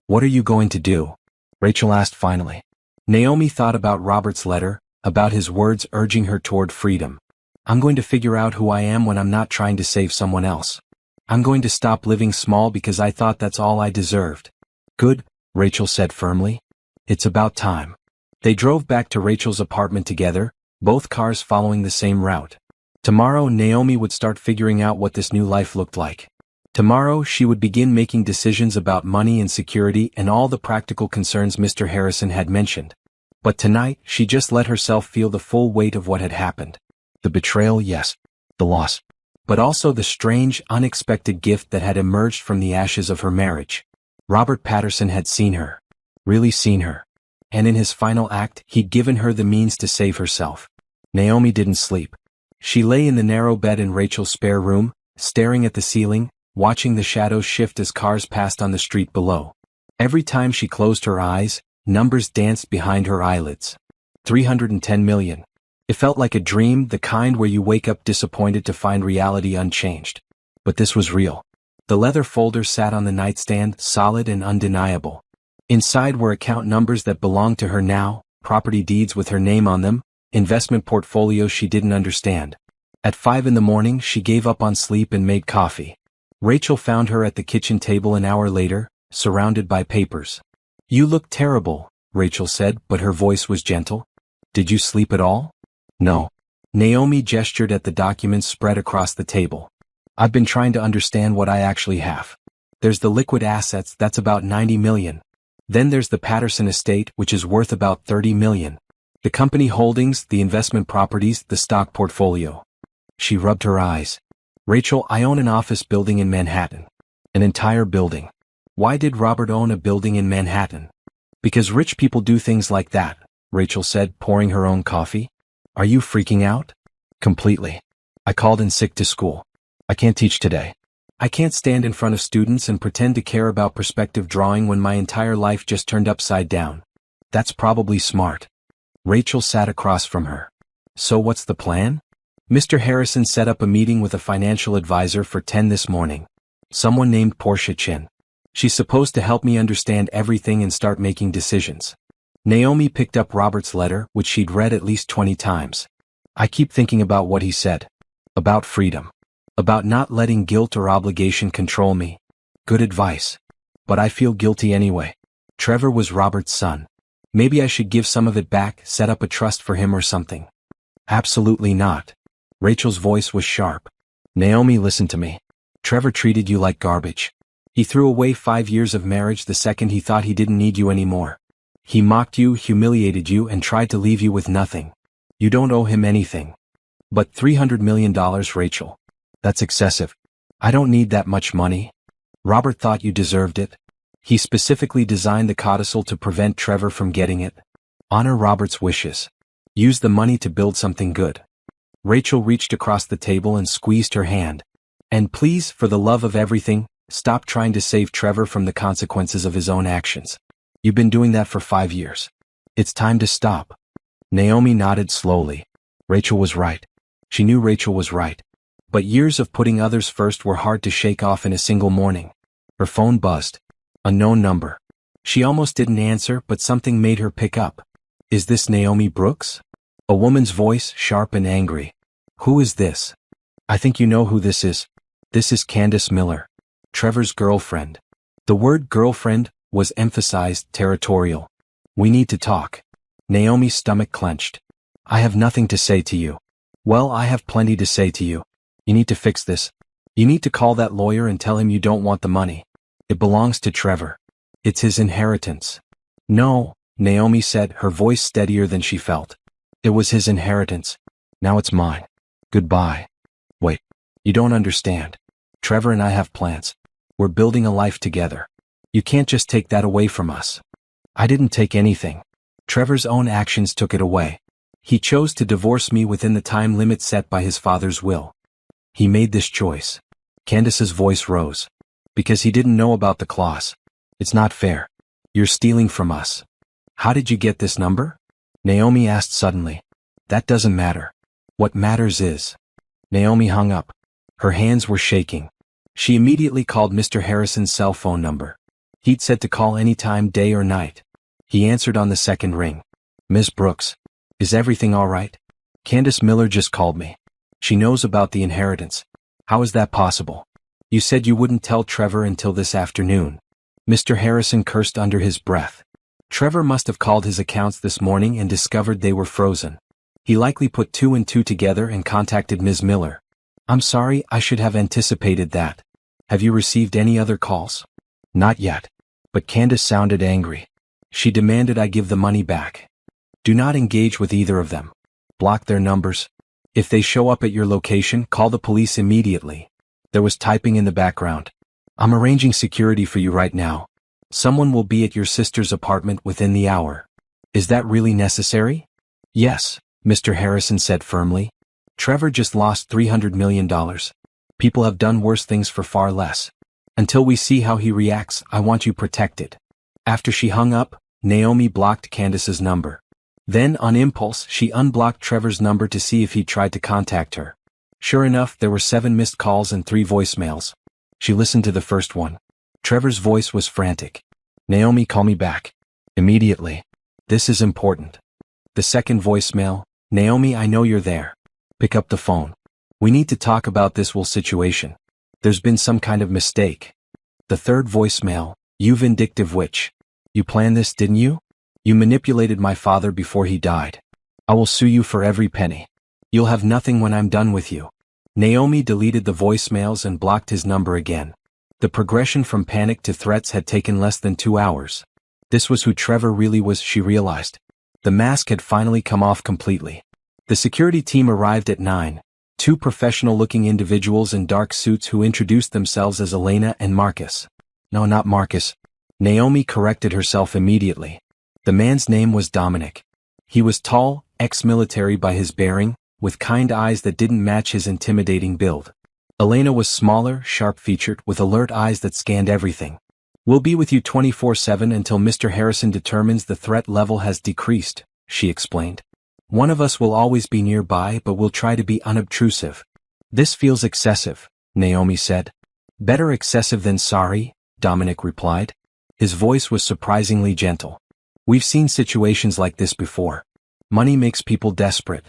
"What are you going to do?" Rachel asked finally. Naomi thought about Robert's letter, about his words urging her toward freedom. "I'm going to figure out who I am when I'm not trying to save someone else. I'm going to stop living small because I thought that's all I deserved." "Good," Rachel said firmly. "It's about time." They drove back to Rachel's apartment together, both cars following the same route. Tomorrow Naomi would start figuring out what this new life looked like. Tomorrow she would begin making decisions about money and security and all the practical concerns Mr. Harrison had mentioned. But tonight she just let herself feel the full weight of what had happened. The betrayal, yes. The loss. But also the strange, unexpected gift that had emerged from the ashes of her marriage. Robert Patterson had seen her. Really seen her. And in his final act, he'd given her the means to save herself. Naomi didn't sleep. She lay in the narrow bed in Rachel's spare room, staring at the ceiling, watching the shadows shift as cars passed on the street below. Every time she closed her eyes, numbers danced behind her eyelids. 310 million. It felt like a dream, the kind where you wake up disappointed to find reality unchanged. But this was real. The leather folder sat on the nightstand, solid and undeniable. Inside were account numbers that belonged to her now, property deeds with her name on them, investment portfolios she didn't understand. At 5 in the morning, she gave up on sleep and made coffee. Rachel found her at the kitchen table an hour later, surrounded by papers. "You look terrible," Rachel said, but her voice was gentle. "Did you sleep at all?" "No." Naomi gestured at the documents spread across the table. "I've been trying to understand what I actually have. There's the liquid assets, that's about 90 million. Then there's the Patterson estate, which is worth about 30 million. The company holdings, the investment properties, the stock portfolio." She rubbed her eyes. "Rachel, I own an office building in Manhattan. An entire building. Why did Robert own a building in Manhattan? Because rich people do things like that, Rachel said, pouring her own coffee. Are you freaking out? Completely. I called in sick to school. I can't teach today. I can't stand in front of students and pretend to care about perspective drawing when my entire life just turned upside down. That's probably smart. Rachel sat across from her. So what's the plan? Mr. Harrison set up a meeting with a financial advisor for 10 this morning. Someone named Portia Chin. She's supposed to help me understand everything and start making decisions. Naomi picked up Robert's letter, which she'd read at least 20 times. I keep thinking about what he said. About freedom. About not letting guilt or obligation control me. Good advice. But I feel guilty anyway. Trevor was Robert's son. Maybe I should give some of it back, set up a trust for him or something. Absolutely not. Rachel's voice was sharp. Naomi, listen to me. Trevor treated you like garbage. He threw away 5 years of marriage the second he thought he didn't need you anymore. He mocked you, humiliated you, and tried to leave you with nothing. You don't owe him anything. But $300 million, Rachel. That's excessive. I don't need that much money. Robert thought you deserved it. He specifically designed the codicil to prevent Trevor from getting it. Honor Robert's wishes. Use the money to build something good. Rachel reached across the table and squeezed her hand. And please, for the love of everything, stop trying to save Trevor from the consequences of his own actions. You've been doing that for 5 years. It's time to stop. Naomi nodded slowly. Rachel was right. She knew Rachel was right. But years of putting others first were hard to shake off in a single morning. Her phone buzzed. Unknown number. She almost didn't answer, but something made her pick up. Is this Naomi Brooks? A woman's voice, sharp and angry. Who is this? I think you know who this is. This is Candace Miller. Trevor's girlfriend. The word girlfriend was emphasized, territorial. We need to talk. Naomi's stomach clenched. I have nothing to say to you. Well, I have plenty to say to you. You need to fix this. You need to call that lawyer and tell him you don't want the money. It belongs to Trevor. It's his inheritance. No, Naomi said, her voice steadier than she felt. It was his inheritance. Now it's mine. Goodbye. Wait. You don't understand. Trevor and I have plans. We're building a life together. You can't just take that away from us. I didn't take anything. Trevor's own actions took it away. He chose to divorce me within the time limit set by his father's will. He made this choice. Candace's voice rose. Because he didn't know about the clause. It's not fair. You're stealing from us. How did you get this number? Naomi asked suddenly. That doesn't matter. What matters is. Naomi hung up. Her hands were shaking. She immediately called Mr. Harrison's cell phone number. He'd said to call any time, day or night. He answered on the second ring. Miss Brooks. Is everything all right? Candace Miller just called me. She knows about the inheritance. How is that possible? You said you wouldn't tell Trevor until this afternoon. Mr. Harrison cursed under his breath. Trevor must have called his accounts this morning and discovered they were frozen. He likely put 2 and 2 together and contacted Ms. Miller. I'm sorry, I should have anticipated that. Have you received any other calls? Not yet. But Candace sounded angry. She demanded I give the money back. Do not engage with either of them. Block their numbers. If they show up at your location, call the police immediately. There was typing in the background. I'm arranging security for you right now. Someone will be at your sister's apartment within the hour. Is that really necessary? Yes, Mr. Harrison said firmly. Trevor just lost $300 million. People have done worse things for far less. Until we see how he reacts, I want you protected. After she hung up, Naomi blocked Candace's number. Then, on impulse, she unblocked Trevor's number to see if he tried to contact her. Sure enough, there were 7 missed calls and 3 voicemails. She listened to the first one. Trevor's voice was frantic. Naomi, call me back. Immediately. This is important. The second voicemail, Naomi, I know you're there. Pick up the phone. We need to talk about this whole situation. There's been some kind of mistake. The third voicemail, you vindictive witch. You planned this, didn't you? You manipulated my father before he died. I will sue you for every penny. You'll have nothing when I'm done with you. Naomi deleted the voicemails and blocked his number again. The progression from panic to threats had taken less than 2 hours. This was who Trevor really was, she realized. The mask had finally come off completely. The security team arrived at 9, 2 professional-looking individuals in dark suits who introduced themselves as Elena and Marcus. No, not Marcus. Naomi corrected herself immediately. The man's name was Dominic. He was tall, ex-military by his bearing, with kind eyes that didn't match his intimidating build. Elena was smaller, sharp-featured, with alert eyes that scanned everything. "We'll be with you 24/7 until Mr. Harrison determines the threat level has decreased," she explained. "One of us will always be nearby, but we'll try to be unobtrusive." "This feels excessive," Naomi said. "Better excessive than sorry," Dominic replied. His voice was surprisingly gentle. "We've seen situations like this before. Money makes people desperate."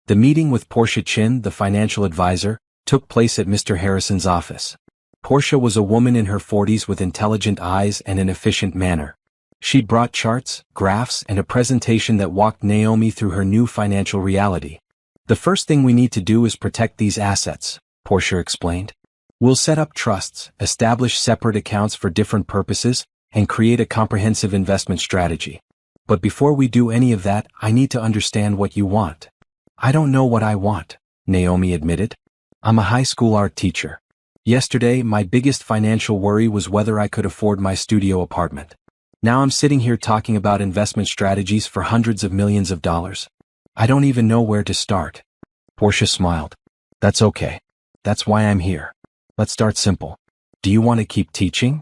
The meeting with Portia Chin, the financial advisor, took place at Mr. Harrison's office. Portia was a woman in her 40s with intelligent eyes and an efficient manner. She'd brought charts, graphs, and a presentation that walked Naomi through her new financial reality. "The first thing we need to do is protect these assets," Portia explained. "We'll set up trusts, establish separate accounts for different purposes, and create a comprehensive investment strategy. But before we do any of that, I need to understand what you want." "I don't know what I want," Naomi admitted. "I'm a high school art teacher. Yesterday, my biggest financial worry was whether I could afford my studio apartment. Now I'm sitting here talking about investment strategies for hundreds of millions of dollars. I don't even know where to start." Portia smiled. "That's okay. That's why I'm here. Let's start simple. Do you want to keep teaching?"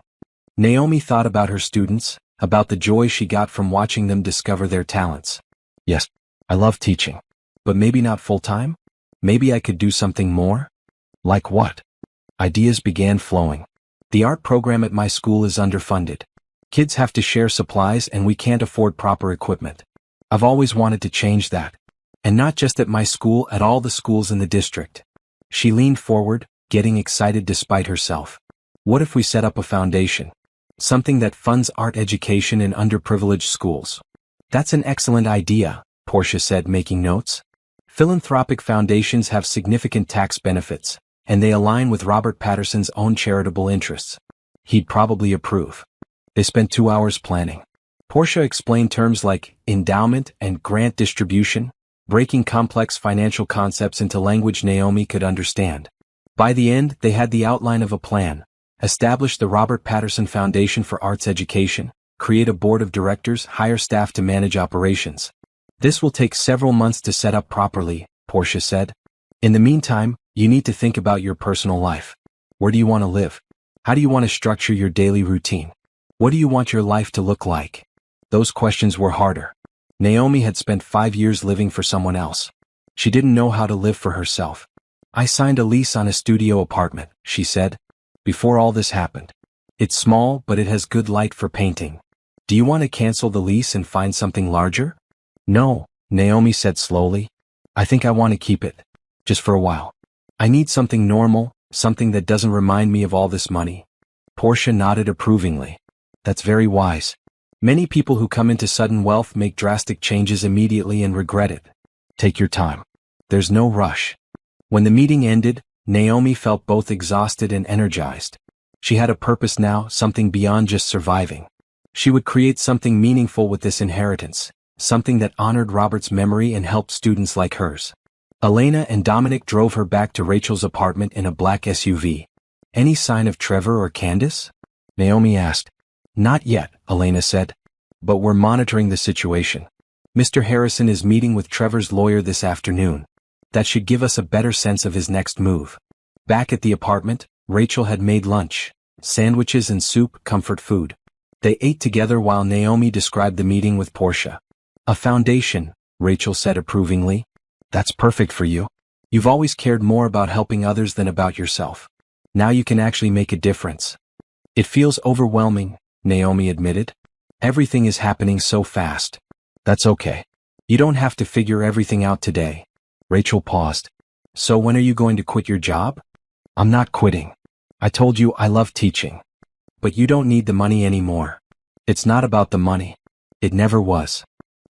Naomi thought about her students, about the joy she got from watching them discover their talents. "Yes, I love teaching. But maybe not full-time? Maybe I could do something more?" "Like what?" Ideas began flowing. "The art program at my school is underfunded. Kids have to share supplies and we can't afford proper equipment. I've always wanted to change that. And not just at my school, at all the schools in the district." She leaned forward, getting excited despite herself. "What if we set up a foundation? Something that funds art education in underprivileged schools." "That's an excellent idea," Portia said, making notes. "Philanthropic foundations have significant tax benefits, and they align with Robert Patterson's own charitable interests. He'd probably approve." They spent 2 hours planning. Portia explained terms like endowment and grant distribution, breaking complex financial concepts into language Naomi could understand. By the end, they had the outline of a plan: establish the Robert Patterson Foundation for Arts Education, create a board of directors, hire staff to manage operations. "This will take several months to set up properly," Portia said. "In the meantime, you need to think about your personal life. Where do you want to live? How do you want to structure your daily routine? What do you want your life to look like?" Those questions were harder. Naomi had spent 5 years living for someone else. She didn't know how to live for herself. "I signed a lease on a studio apartment," she said, "before all this happened. It's small, but it has good light for painting. Do you want to cancel the lease and find something larger?" "No," Naomi said slowly. "I think I want to keep it. Just for a while. I need something normal, something that doesn't remind me of all this money." Portia nodded approvingly. "That's very wise. Many people who come into sudden wealth make drastic changes immediately and regret it. Take your time. There's no rush." When the meeting ended, Naomi felt both exhausted and energized. She had a purpose now, something beyond just surviving. She would create something meaningful with this inheritance, something that honored Robert's memory and helped students like hers. Elena and Dominic drove her back to Rachel's apartment in a black SUV. "Any sign of Trevor or Candace?" Naomi asked. "Not yet," Elena said. "But we're monitoring the situation. Mr. Harrison is meeting with Trevor's lawyer this afternoon. That should give us a better sense of his next move." Back at the apartment, Rachel had made lunch. Sandwiches and soup, comfort food. They ate together while Naomi described the meeting with Portia. "A foundation," Rachel said approvingly. "That's perfect for you. You've always cared more about helping others than about yourself. Now you can actually make a difference." "It feels overwhelming," Naomi admitted. "Everything is happening so fast." "That's okay. You don't have to figure everything out today." Rachel paused. "So when are you going to quit your job?" "I'm not quitting. I told you I love teaching. But you don't need the money anymore." "It's not about the money. It never was."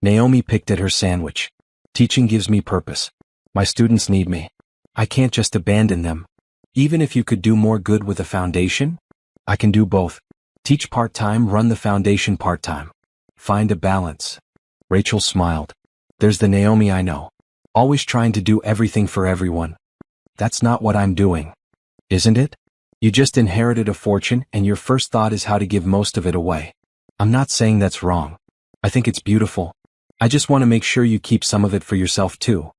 Naomi picked at her sandwich. "Teaching gives me purpose. My students need me. I can't just abandon them. Even if you could do more good with a foundation?" "I can do both. Teach part-time, run the foundation part-time. Find a balance." Rachel smiled. "There's the Naomi I know. Always trying to do everything for everyone. That's not what I'm doing. Isn't it? You just inherited a fortune and your first thought is how to give most of it away. I'm not saying that's wrong. I think it's beautiful. I just want to make sure you keep some of it for yourself too.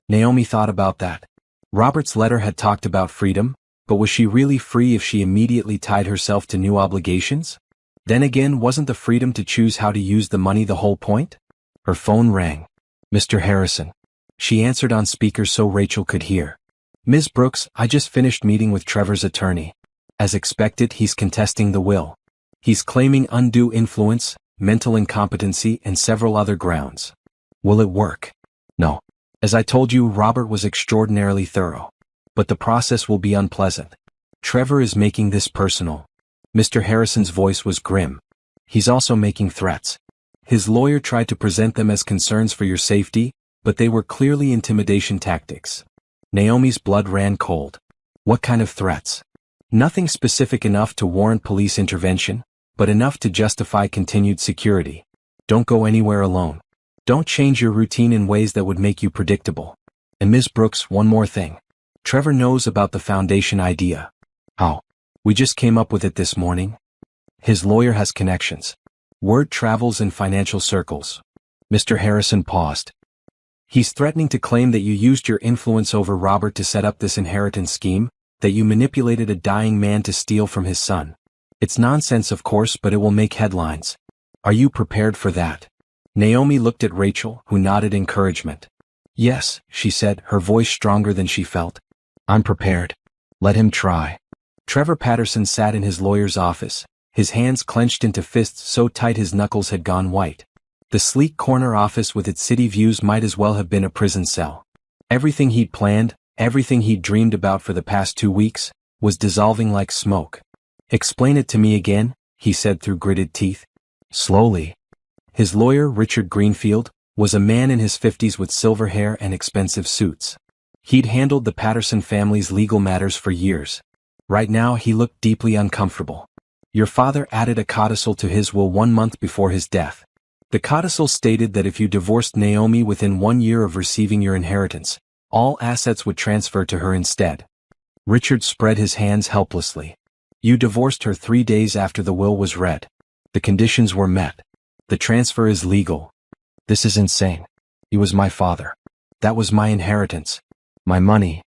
Naomi thought about that. Robert's letter had talked about freedom, but was she really free if she immediately tied herself to new obligations? Then again, wasn't the freedom to choose how to use the money the whole point? Her phone rang. Mr. Harrison. She answered on speaker so Rachel could hear. Ms. Brooks, I just finished meeting with Trevor's attorney. As expected, he's contesting the will. He's claiming undue influence, mental incompetency, and several other grounds. Will it work? No. As I told you, Robert was extraordinarily thorough. But the process will be unpleasant. Trevor is making this personal. Mr. Harrison's voice was grim. He's also making threats. His lawyer tried to present them as concerns for your safety, but they were clearly intimidation tactics. Naomi's blood ran cold. What kind of threats? Nothing specific enough to warrant police intervention, but enough to justify continued security. Don't go anywhere alone. Don't change your routine in ways that would make you predictable. And Ms. Brooks, one more thing. Trevor knows about the foundation idea. How? We just came up with it this morning. His lawyer has connections. Word travels in financial circles. Mr. Harrison paused. He's threatening to claim that you used your influence over Robert to set up this inheritance scheme, that you manipulated a dying man to steal from his son. It's nonsense, of course, but it will make headlines. Are you prepared for that? Naomi looked at Rachel, who nodded encouragement. Yes, she said, her voice stronger than she felt. I'm prepared. Let him try. Trevor Patterson sat in his lawyer's office, his hands clenched into fists so tight his knuckles had gone white. The sleek corner office with its city views might as well have been a prison cell. Everything he'd planned, everything he'd dreamed about for the past 2 weeks, was dissolving like smoke. Explain it to me again, he said through gritted teeth. Slowly. His lawyer, Richard Greenfield, was a man in his 50s with silver hair and expensive suits. He'd handled the Patterson family's legal matters for years. Right now he looked deeply uncomfortable. Your father added a codicil to his will 1 month before his death. The codicil stated that if you divorced Naomi within 1 year of receiving your inheritance, all assets would transfer to her instead. Richard spread his hands helplessly. You divorced her 3 days after the will was read. The conditions were met. The transfer is legal. This is insane. He was my father. That was my inheritance. My money.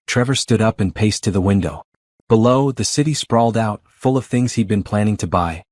Trevor stood up and paced to the window. Below, the city sprawled out, full of things he'd been planning to buy.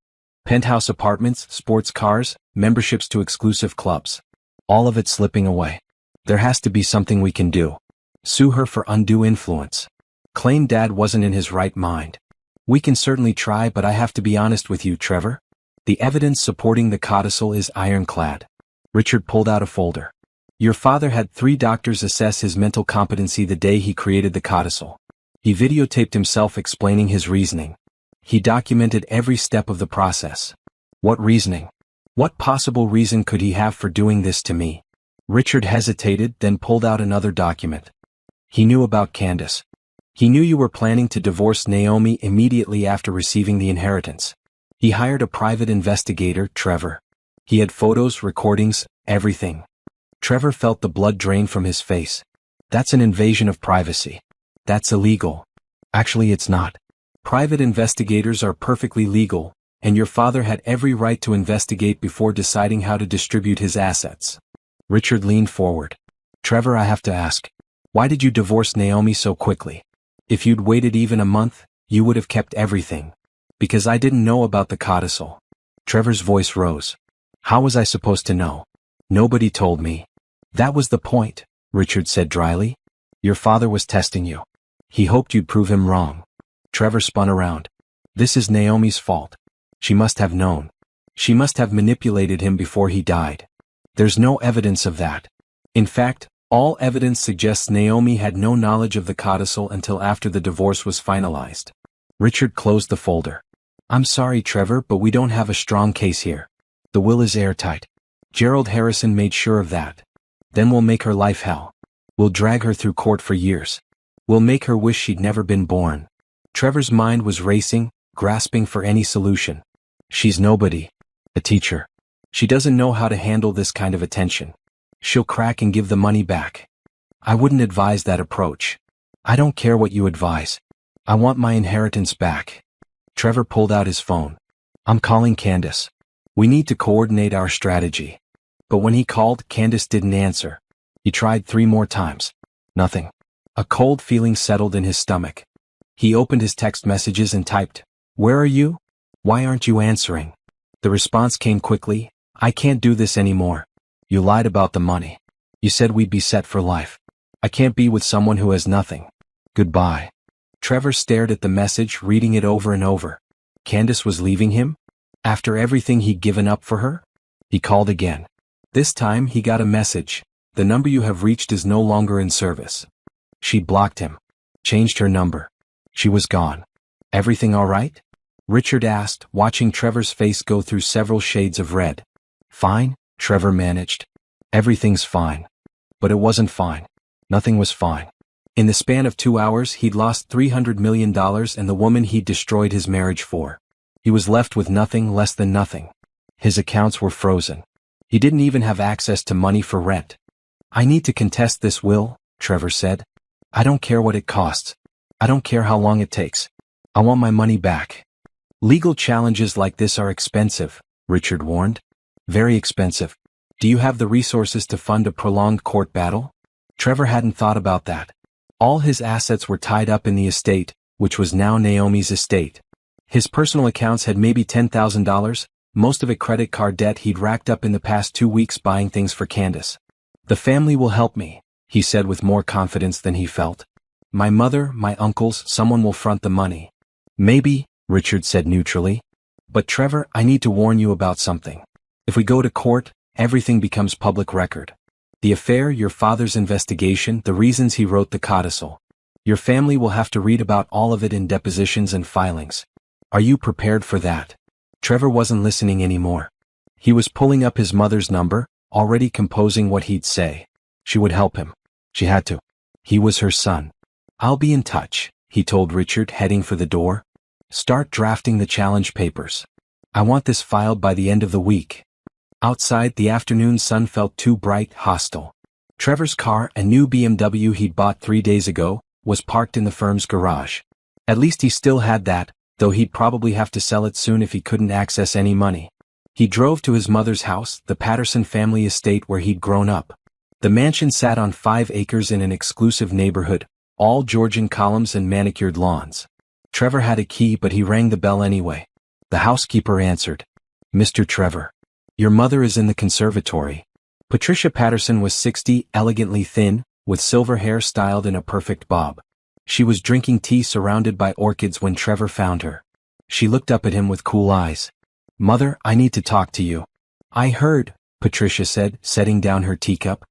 Penthouse apartments, sports cars, memberships to exclusive clubs. All of it slipping away. There has to be something we can do. Sue her for undue influence. Claim Dad wasn't in his right mind. We can certainly try, but I have to be honest with you, Trevor. The evidence supporting the codicil is ironclad. Richard pulled out a folder. Your father had 3 doctors assess his mental competency the day he created the codicil. He videotaped himself explaining his reasoning. He documented every step of the process. What reasoning? What possible reason could he have for doing this to me? Richard hesitated, then pulled out another document. He knew about Candace. He knew you were planning to divorce Naomi immediately after receiving the inheritance. He hired a private investigator, Trevor. He had photos, recordings, everything. Trevor felt the blood drain from his face. That's an invasion of privacy. That's illegal. Actually, it's not. Private investigators are perfectly legal, and your father had every right to investigate before deciding how to distribute his assets. Richard leaned forward. Trevor, I have to ask, why did you divorce Naomi so quickly? If you'd waited even a month, you would have kept everything. Because I didn't know about the codicil. Trevor's voice rose. How was I supposed to know? Nobody told me. That was the point, Richard said dryly. Your father was testing you. He hoped you'd prove him wrong. Trevor spun around. This is Naomi's fault. She must have known. She must have manipulated him before he died. There's no evidence of that. In fact, all evidence suggests Naomi had no knowledge of the codicil until after the divorce was finalized. Richard closed the folder. I'm sorry, Trevor, but we don't have a strong case here. The will is airtight. Gerald Harrison made sure of that. Then we'll make her life hell. We'll drag her through court for years. We'll make her wish she'd never been born. Trevor's mind was racing, grasping for any solution. She's nobody. A teacher. She doesn't know how to handle this kind of attention. She'll crack and give the money back. I wouldn't advise that approach. I don't care what you advise. I want my inheritance back. Trevor pulled out his phone. I'm calling Candace. We need to coordinate our strategy. But when he called, Candace didn't answer. He tried 3 more times. Nothing. A cold feeling settled in his stomach. He opened his text messages and typed, "Where are you? Why aren't you answering?" The response came quickly, "I can't do this anymore. You lied about the money. You said we'd be set for life. I can't be with someone who has nothing. Goodbye." Trevor stared at the message, reading it over and over. Candace was leaving him? After everything he'd given up for her? He called again. This time he got a message. "The number you have reached is no longer in service." She blocked him. Changed her number. She was gone. "Everything all right?" Richard asked, watching Trevor's face go through several shades of red. "Fine," Trevor managed. "Everything's fine." But it wasn't fine. Nothing was fine. In the span of 2 hours he'd lost $300 million and the woman he'd destroyed his marriage for. He was left with nothing, less than nothing. His accounts were frozen. He didn't even have access to money for rent. "I need to contest this will," Trevor said. "I don't care what it costs. I don't care how long it takes. I want my money back." "Legal challenges like this are expensive," Richard warned. "Very expensive. Do you have the resources to fund a prolonged court battle?" Trevor hadn't thought about that. All his assets were tied up in the estate, which was now Naomi's estate. His personal accounts had maybe $10,000, most of it credit card debt he'd racked up in the past 2 weeks buying things for Candace. "The family will help me," he said with more confidence than he felt. "My mother, my uncles, someone will front the money." "Maybe," Richard said neutrally. "But Trevor, I need to warn you about something. If we go to court, everything becomes public record. The affair, your father's investigation, the reasons he wrote the codicil. Your family will have to read about all of it in depositions and filings. Are you prepared for that?" Trevor wasn't listening anymore. He was pulling up his mother's number, already composing what he'd say. She would help him. She had to. He was her son. "I'll be in touch," he told Richard, heading for the door. "Start drafting the challenge papers. I want this filed by the end of the week." Outside, the afternoon sun felt too bright, hostile. Trevor's car, a new BMW he'd bought 3 days ago, was parked in the firm's garage. At least he still had that, though he'd probably have to sell it soon if he couldn't access any money. He drove to his mother's house, the Patterson family estate where he'd grown up. The mansion sat on 5 acres in an exclusive neighborhood, all Georgian columns and manicured lawns. Trevor had a key, but he rang the bell anyway. The housekeeper answered. "Mr. Trevor. Your mother is in the conservatory." Patricia Patterson was 60, elegantly thin, with silver hair styled in a perfect bob. She was drinking tea surrounded by orchids when Trevor found her. She looked up at him with cool eyes. "Mother, I need to talk to you." "I heard," Patricia said, setting down her teacup.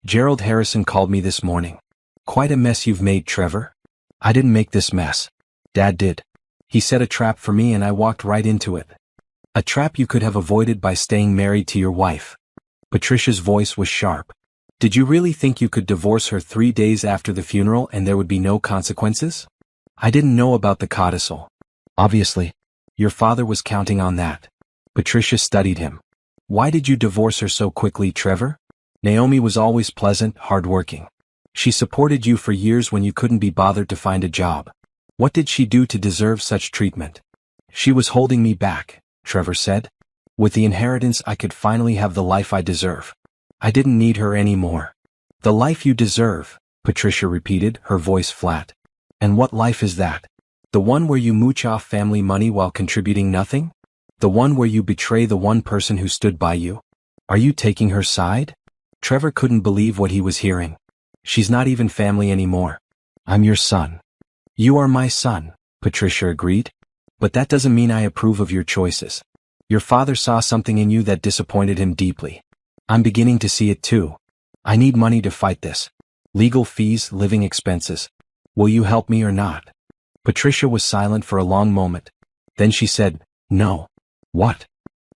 "Gerald Harrison called me this morning. Quite a mess you've made, Trevor." "I didn't make this mess. Dad did. He set a trap for me and I walked right into it." "A trap you could have avoided by staying married to your wife." Patricia's voice was sharp. "Did you really think you could divorce her 3 days after the funeral and there would be no consequences?" "I didn't know about the codicil." "Obviously. Your father was counting on that." Patricia studied him. "Why did you divorce her so quickly, Trevor? Naomi was always pleasant, hardworking. She supported you for years when you couldn't be bothered to find a job. What did she do to deserve such treatment?" "She was holding me back," Trevor said. "With the inheritance I could finally have the life I deserve. I didn't need her anymore." "The life you deserve," Patricia repeated, her voice flat. "And what life is that? The one where you mooch off family money while contributing nothing? The one where you betray the one person who stood by you? Are you taking her side?" Trevor couldn't believe what he was hearing. "She's not even family anymore. I'm your son." "You are my son," Patricia agreed. "But that doesn't mean I approve of your choices. Your father saw something in you that disappointed him deeply. I'm beginning to see it too. I need money to fight this. Legal fees, living expenses. Will you help me or not?" Patricia was silent for a long moment. Then she said, "No." "What?"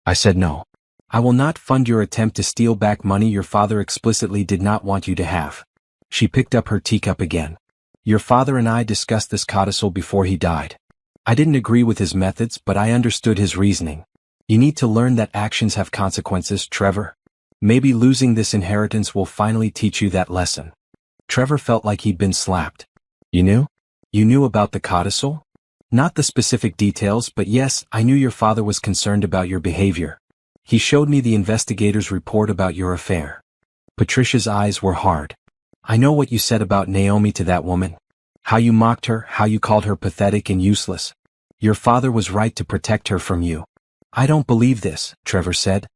"I said no. I will not fund your attempt to steal back money your father explicitly did not want you to have." She picked up her teacup again. "Your father and I discussed this codicil before he died. I didn't agree with his methods, but I understood his reasoning. You need to learn that actions have consequences, Trevor. Maybe losing this inheritance will finally teach you that lesson." Trevor felt like he'd been slapped. "You knew? You knew about the codicil?" "Not the specific details, but yes, I knew your father was concerned about your behavior. He showed me the investigator's report about your affair. Patricia's eyes were hard. I know what you said about Naomi to that woman. How you mocked her, how you called her pathetic and useless. Your father was right to protect her from you. I don't believe this, Trevor said.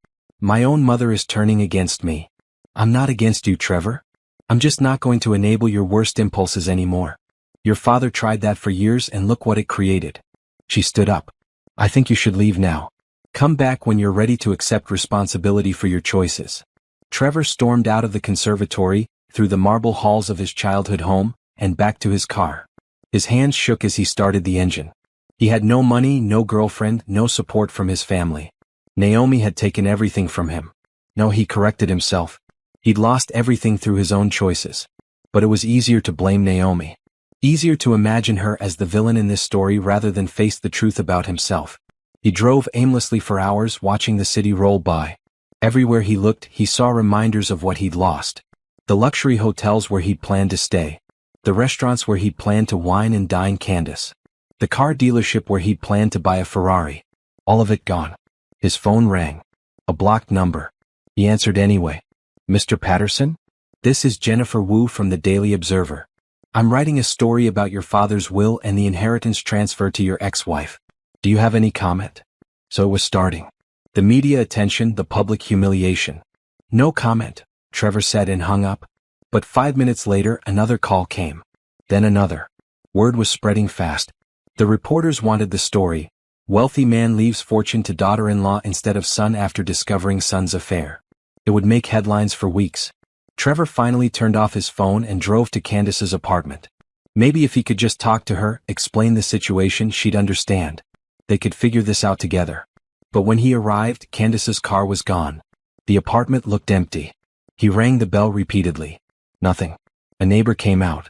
My own mother is turning against me. I'm not against you, Trevor. I'm just not going to enable your worst impulses anymore. Your father tried that for years and look what it created. She stood up. I think you should leave now. Come back when you're ready to accept responsibility for your choices. Trevor stormed out of the conservatory, through the marble halls of his childhood home, and back to his car. His hands shook as he started the engine. He had no money, no girlfriend, no support from his family. Naomi had taken everything from him. No, he corrected himself. He'd lost everything through his own choices. But it was easier to blame Naomi. Easier to imagine her as the villain in this story rather than face the truth about himself. He drove aimlessly for hours, watching the city roll by. Everywhere he looked, he saw reminders of what he'd lost. The luxury hotels where he'd planned to stay. The restaurants where he'd planned to wine and dine Candace. The car dealership where he'd planned to buy a Ferrari. All of it gone. His phone rang. A blocked number. He answered anyway. Mr. Patterson? This is Jennifer Wu from the Daily Observer. I'm writing a story about your father's will and the inheritance transfer to your ex-wife. Do you have any comment? So it was starting. The media attention, the public humiliation. No comment, Trevor said and hung up. But 5 minutes later, another call came. Then another. Word was spreading fast. The reporters wanted the story. Wealthy man leaves fortune to daughter-in-law instead of son after discovering son's affair. It would make headlines for weeks. Trevor finally turned off his phone and drove to Candace's apartment. Maybe if he could just talk to her, explain the situation, she'd understand. They could figure this out together. But when he arrived, Candace's car was gone. The apartment looked empty. He rang the bell repeatedly. Nothing. A neighbor came out.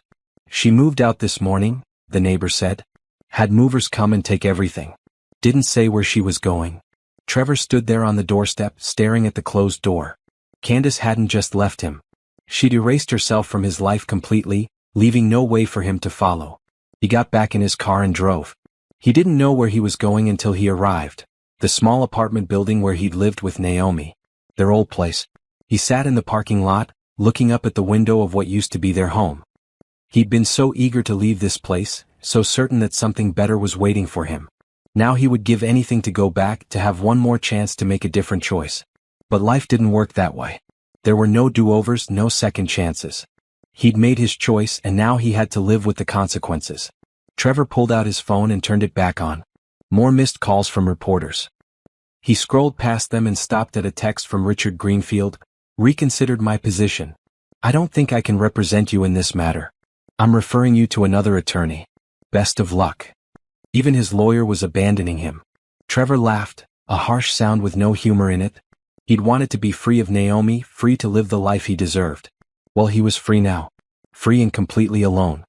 She moved out this morning, the neighbor said. Had movers come and take everything. Didn't say where she was going. Trevor stood there on the doorstep, staring at the closed door. Candace hadn't just left him. She'd erased herself from his life completely, leaving no way for him to follow. He got back in his car and drove. He didn't know where he was going until he arrived. The small apartment building where he'd lived with Naomi. Their old place. He sat in the parking lot, looking up at the window of what used to be their home. He'd been so eager to leave this place, so certain that something better was waiting for him. Now he would give anything to go back, to have one more chance to make a different choice. But life didn't work that way. There were no do-overs, no second chances. He'd made his choice and now he had to live with the consequences. Trevor pulled out his phone and turned it back on. More missed calls from reporters. He scrolled past them and stopped at a text from Richard Greenfield. Reconsidered my position. I don't think I can represent you in this matter. I'm referring you to another attorney. Best of luck. Even his lawyer was abandoning him. Trevor laughed, a harsh sound with no humor in it. He'd wanted to be free of Naomi, free to live the life he deserved. Well, he was free now. Free and completely alone.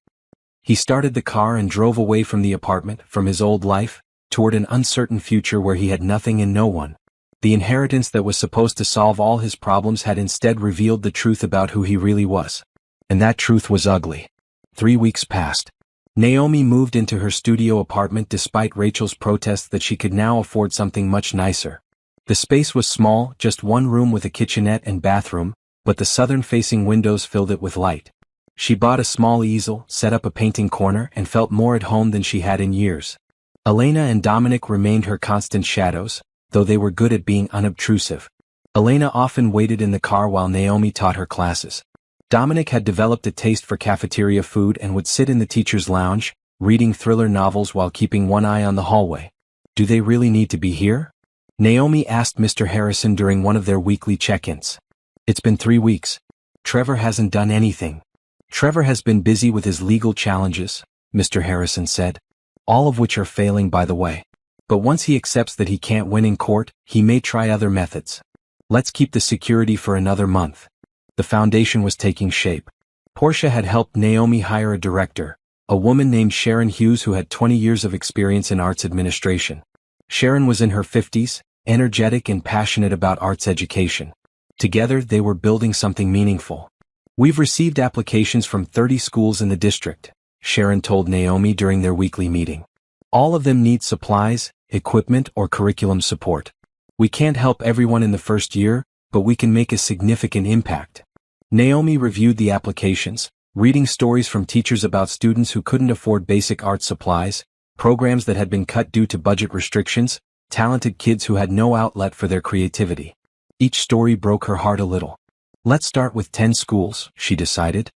He started the car and drove away from the apartment, from his old life, toward an uncertain future where he had nothing and no one. The inheritance that was supposed to solve all his problems had instead revealed the truth about who he really was. And that truth was ugly. 3 weeks passed. Naomi moved into her studio apartment despite Rachel's protests that she could now afford something much nicer. The space was small, just one room with a kitchenette and bathroom, but the southern-facing windows filled it with light. She bought a small easel, set up a painting corner, and felt more at home than she had in years. Elena and Dominic remained her constant shadows, though they were good at being unobtrusive. Elena often waited in the car while Naomi taught her classes. Dominic had developed a taste for cafeteria food and would sit in the teacher's lounge, reading thriller novels while keeping one eye on the hallway. Do they really need to be here? Naomi asked Mr. Harrison during one of their weekly check-ins. It's been 3 weeks. Trevor hasn't done anything. Trevor has been busy with his legal challenges, Mr. Harrison said. All of which are failing, by the way. But once he accepts that he can't win in court, he may try other methods. Let's keep the security for another month. The foundation was taking shape. Portia had helped Naomi hire a director, a woman named Sharon Hughes who had 20 years of experience in arts administration. Sharon was in her 50s, energetic and passionate about arts education. Together, they were building something meaningful. We've received applications from 30 schools in the district, Sharon told Naomi during their weekly meeting. All of them need supplies, equipment, or curriculum support. We can't help everyone in the first year, but we can make a significant impact. Naomi reviewed the applications, reading stories from teachers about students who couldn't afford basic art supplies, programs that had been cut due to budget restrictions, talented kids who had no outlet for their creativity. Each story broke her heart a little. Let's start with 10 schools, she decided.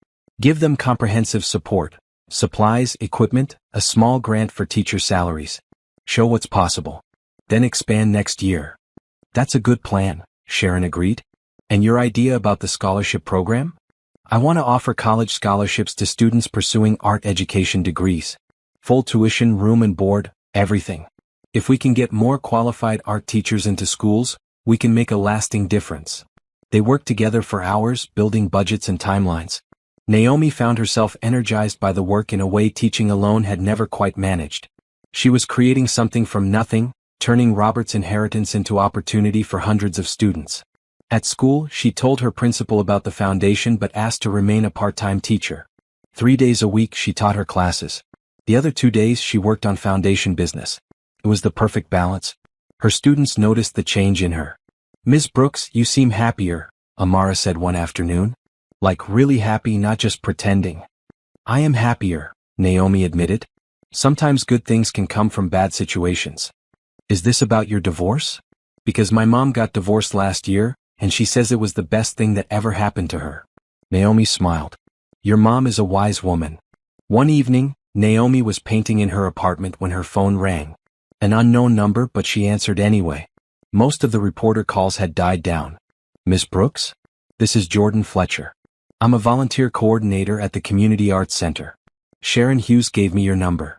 Give them comprehensive support, supplies, equipment, a small grant for teacher salaries. Show what's possible. Then expand next year. That's a good plan, Sharon agreed. And your idea about the scholarship program? I want to offer college scholarships to students pursuing art education degrees. Full tuition, room and board, everything. If we can get more qualified art teachers into schools, we can make a lasting difference. They worked together for hours, building budgets and timelines. Naomi found herself energized by the work in a way teaching alone had never quite managed. She was creating something from nothing, turning Robert's inheritance into opportunity for hundreds of students. At school, she told her principal about the foundation but asked to remain a part-time teacher. 3 days a week she taught her classes. The other 2 days she worked on foundation business. It was the perfect balance. Her students noticed the change in her. "Ms. Brooks, you seem happier," Amara said one afternoon. "Like really happy, not just pretending." "I am happier," Naomi admitted. "Sometimes good things can come from bad situations." "Is this about your divorce?" "Because my mom got divorced last year, and she says it was the best thing that ever happened to her." Naomi smiled. "Your mom is a wise woman." One evening, Naomi was painting in her apartment when her phone rang. An unknown number, but she answered anyway. Most of the reporter calls had died down. "Miss Brooks? This is Jordan Fletcher. I'm a volunteer coordinator at the Community Arts Center. Sharon Hughes gave me your number."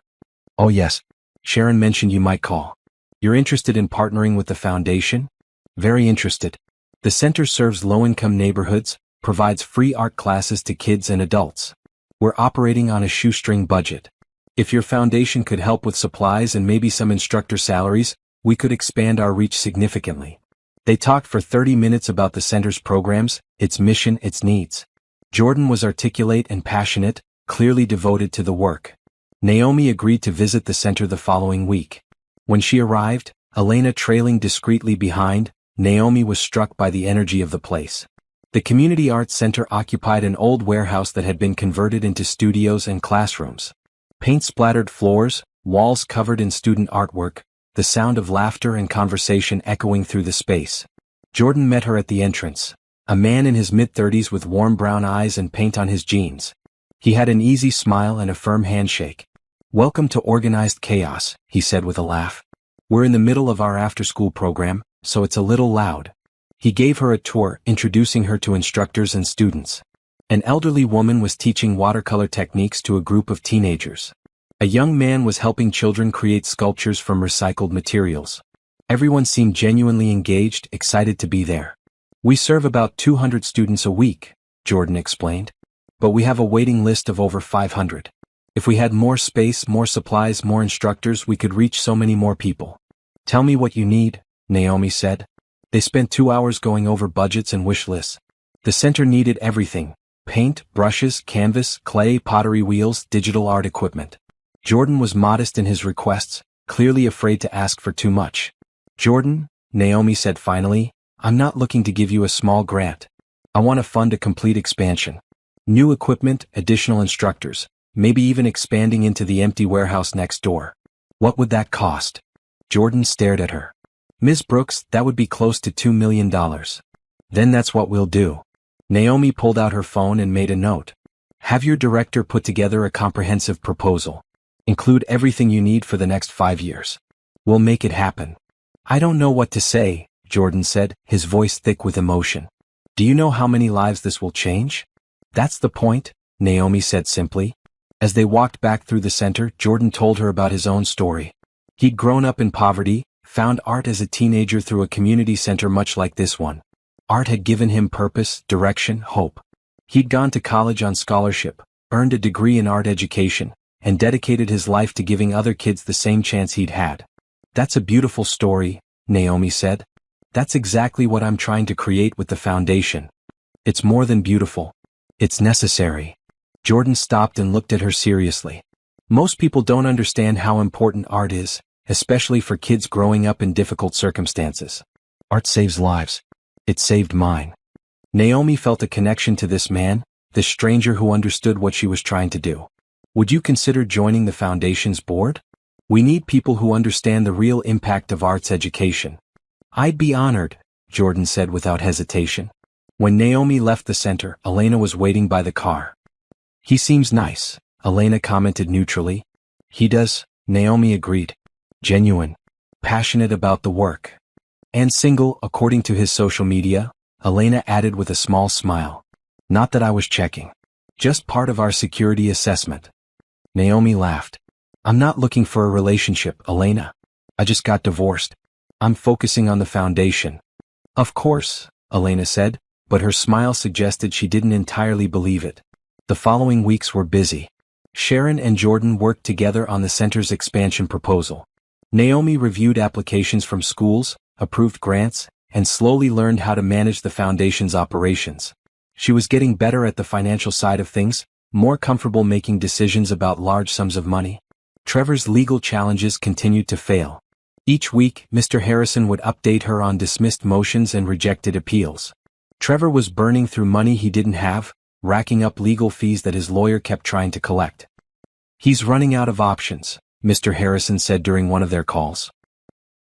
"Oh yes. Sharon mentioned you might call. You're interested in partnering with the foundation?" "Very interested. The center serves low-income neighborhoods, provides free art classes to kids and adults. We're operating on a shoestring budget. If your foundation could help with supplies and maybe some instructor salaries, we could expand our reach significantly." They talked for 30 minutes about the center's programs, its mission, its needs. Jordan was articulate and passionate, clearly devoted to the work. Naomi agreed to visit the center the following week. When she arrived, Elena trailing discreetly behind, Naomi was struck by the energy of the place. The Community Arts Center occupied an old warehouse that had been converted into studios and classrooms. Paint-splattered floors, walls covered in student artwork, the sound of laughter and conversation echoing through the space. Jordan met her at the entrance, a man in his mid-30s with warm brown eyes and paint on his jeans. He had an easy smile and a firm handshake. "Welcome to Organized Chaos," he said with a laugh. "We're in the middle of our after-school program, so it's a little loud." He gave her a tour, introducing her to instructors and students. An elderly woman was teaching watercolor techniques to a group of teenagers. A young man was helping children create sculptures from recycled materials. Everyone seemed genuinely engaged, excited to be there. "We serve about 200 students a week," Jordan explained. "But we have a waiting list of over 500. If we had more space, more supplies, more instructors, we could reach so many more people." "Tell me what you need," Naomi said. They spent 2 hours going over budgets and wish lists. The center needed everything: paint, brushes, canvas, clay, pottery wheels, digital art equipment. Jordan was modest in his requests, clearly afraid to ask for too much. "Jordan," Naomi said finally, "I'm not looking to give you a small grant. I want to fund a complete expansion. New equipment, additional instructors, maybe even expanding into the empty warehouse next door." "What would that cost?" Jordan stared at her. "Ms. Brooks, that would be close to $2 million. "Then that's what we'll do." Naomi pulled out her phone and made a note. "Have your director put together a comprehensive proposal. Include everything you need for the next 5 years. We'll make it happen." "I don't know what to say," Jordan said, his voice thick with emotion. "Do you know how many lives this will change?" "That's the point," Naomi said simply. As they walked back through the center, Jordan told her about his own story. He'd grown up in poverty, found art as a teenager through a community center much like this one. Art had given him purpose, direction, hope. He'd gone to college on scholarship, earned a degree in art education, and dedicated his life to giving other kids the same chance he'd had. "That's a beautiful story," Naomi said. "That's exactly what I'm trying to create with the foundation. It's more than beautiful. It's necessary." Jordan stopped and looked at her seriously. "Most people don't understand how important art is, especially for kids growing up in difficult circumstances. Art saves lives. It saved mine. Naomi felt a connection to this man, this stranger who understood what she was trying to do. Would you consider joining the foundation's board? We need people who understand the real impact of arts education. I'd be honored, Jordan said without hesitation. When Naomi left the center, Elena was waiting by the car. He seems nice, Elena commented neutrally. He does, Naomi agreed. Genuine. Passionate about the work. And single, according to his social media, Elena added with a small smile. Not that I was checking. Just part of our security assessment. Naomi laughed. I'm not looking for a relationship, Elena. I just got divorced. I'm focusing on the foundation. Of course, Elena said, but her smile suggested she didn't entirely believe it. The following weeks were busy. Sharon and Jordan worked together on the center's expansion proposal. Naomi reviewed applications from schools, approved grants, and slowly learned how to manage the foundation's operations. She was getting better at the financial side of things, more comfortable making decisions about large sums of money. Trevor's legal challenges continued to fail. Each week, Mr. Harrison would update her on dismissed motions and rejected appeals. Trevor was burning through money he didn't have, racking up legal fees that his lawyer kept trying to collect. He's running out of options, Mr. Harrison said during one of their calls.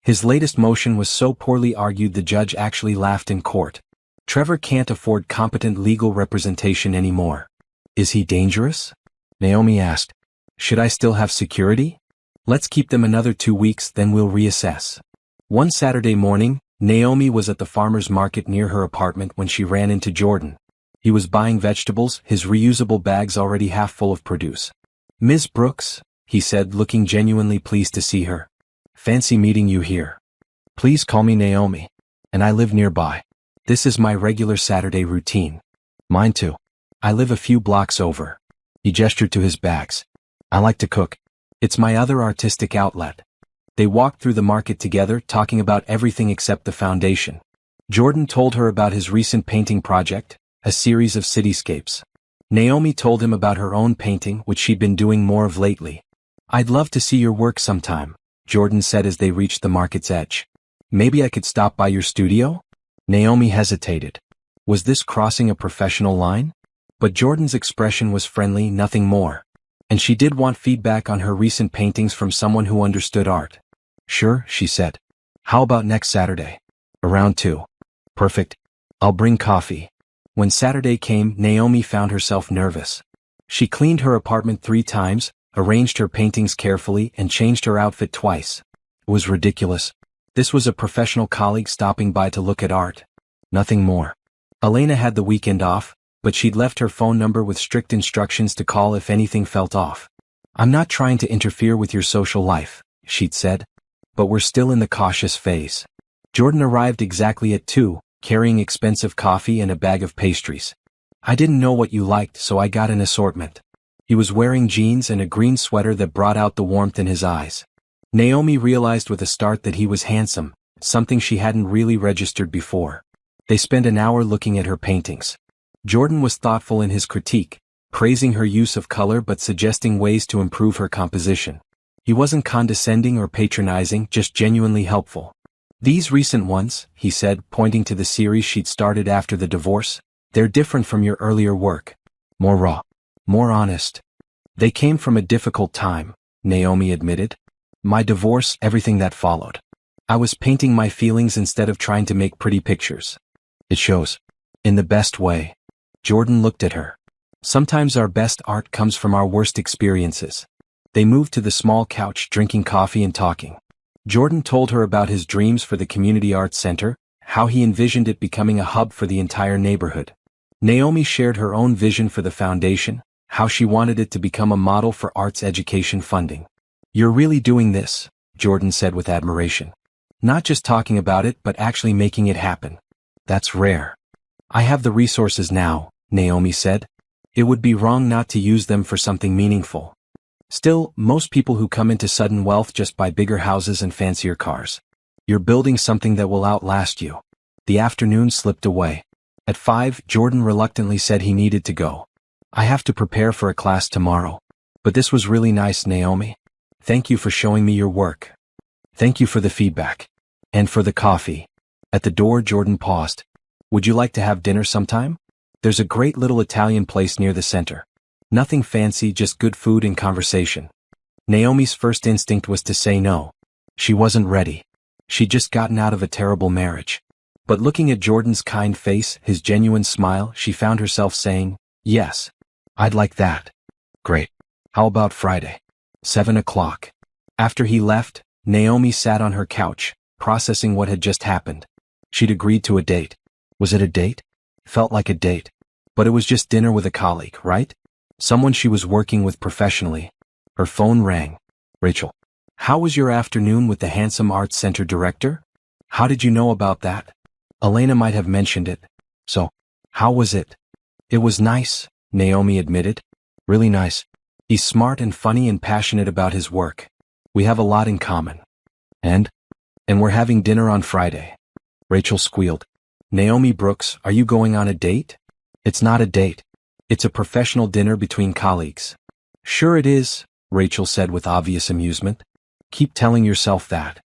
His latest motion was so poorly argued the judge actually laughed in court. Trevor can't afford competent legal representation anymore. Is he dangerous? Naomi asked. Should I still have security? Let's keep them another 2 weeks, then we'll reassess. One Saturday morning, Naomi was at the farmer's market near her apartment when she ran into Jordan. He was buying vegetables, his reusable bags already half full of produce. Ms. Brooks, he said, looking genuinely pleased to see her. Fancy meeting you here. Please call me Naomi. And I live nearby. This is my regular Saturday routine. Mine too. I live a few blocks over. He gestured to his bags. I like to cook. It's my other artistic outlet. They walked through the market together, talking about everything except the foundation. Jordan told her about his recent painting project, a series of cityscapes. Naomi told him about her own painting, which she'd been doing more of lately. I'd love to see your work sometime, Jordan said as they reached the market's edge. Maybe I could stop by your studio? Naomi hesitated. Was this crossing a professional line? But Jordan's expression was friendly, nothing more. And she did want feedback on her recent paintings from someone who understood art. Sure, she said. How about next Saturday? Around 2. Perfect. I'll bring coffee. When Saturday came, Naomi found herself nervous. She cleaned her apartment 3 times, arranged her paintings carefully, and changed her outfit twice. It was ridiculous. This was a professional colleague stopping by to look at art. Nothing more. Elena had the weekend off, but she'd left her phone number with strict instructions to call if anything felt off. I'm not trying to interfere with your social life, she'd said. But we're still in the cautious phase. Jordan arrived exactly at 2, carrying expensive coffee and a bag of pastries. I didn't know what you liked, so I got an assortment. He was wearing jeans and a green sweater that brought out the warmth in his eyes. Naomi realized with a start that he was handsome, something she hadn't really registered before. They spent an hour looking at her paintings. Jordan was thoughtful in his critique, praising her use of color but suggesting ways to improve her composition. He wasn't condescending or patronizing, just genuinely helpful. These recent ones, he said, pointing to the series she'd started after the divorce, they're different from your earlier work. More raw. More honest. They came from a difficult time, Naomi admitted. My divorce, everything that followed. I was painting my feelings instead of trying to make pretty pictures. It shows. In the best way. Jordan looked at her. Sometimes our best art comes from our worst experiences. They moved to the small couch, drinking coffee and talking. Jordan told her about his dreams for the Community Arts Center, how he envisioned it becoming a hub for the entire neighborhood. Naomi shared her own vision for the foundation, how she wanted it to become a model for arts education funding. You're really doing this, Jordan said with admiration. Not just talking about it but actually making it happen. That's rare. I have the resources now, Naomi said. It would be wrong not to use them for something meaningful. Still, most people who come into sudden wealth just buy bigger houses and fancier cars. You're building something that will outlast you. The afternoon slipped away. At 5, Jordan reluctantly said he needed to go. I have to prepare for a class tomorrow. But this was really nice, Naomi. Thank you for showing me your work. Thank you for the feedback. And for the coffee. At the door, Jordan paused. Would you like to have dinner sometime? There's a great little Italian place near the center. Nothing fancy, just good food and conversation. Naomi's first instinct was to say no. She wasn't ready. She'd just gotten out of a terrible marriage. But looking at Jordan's kind face, his genuine smile, she found herself saying, yes. I'd like that. Great. How about Friday? 7 o'clock. After he left, Naomi sat on her couch, processing what had just happened. She'd agreed to a date. Was it a date? Felt like a date. But it was just dinner with a colleague, right? Someone she was working with professionally. Her phone rang. Rachel. How was your afternoon with the handsome arts center director? How did you know about that? Elena might have mentioned it. So, how was it? It was nice, Naomi admitted. Really nice. He's smart and funny and passionate about his work. We have a lot in common. And we're having dinner on Friday. Rachel squealed. Naomi Brooks, are you going on a date? It's not a date. It's a professional dinner between colleagues. Sure it is, Rachel said with obvious amusement. Keep telling yourself that.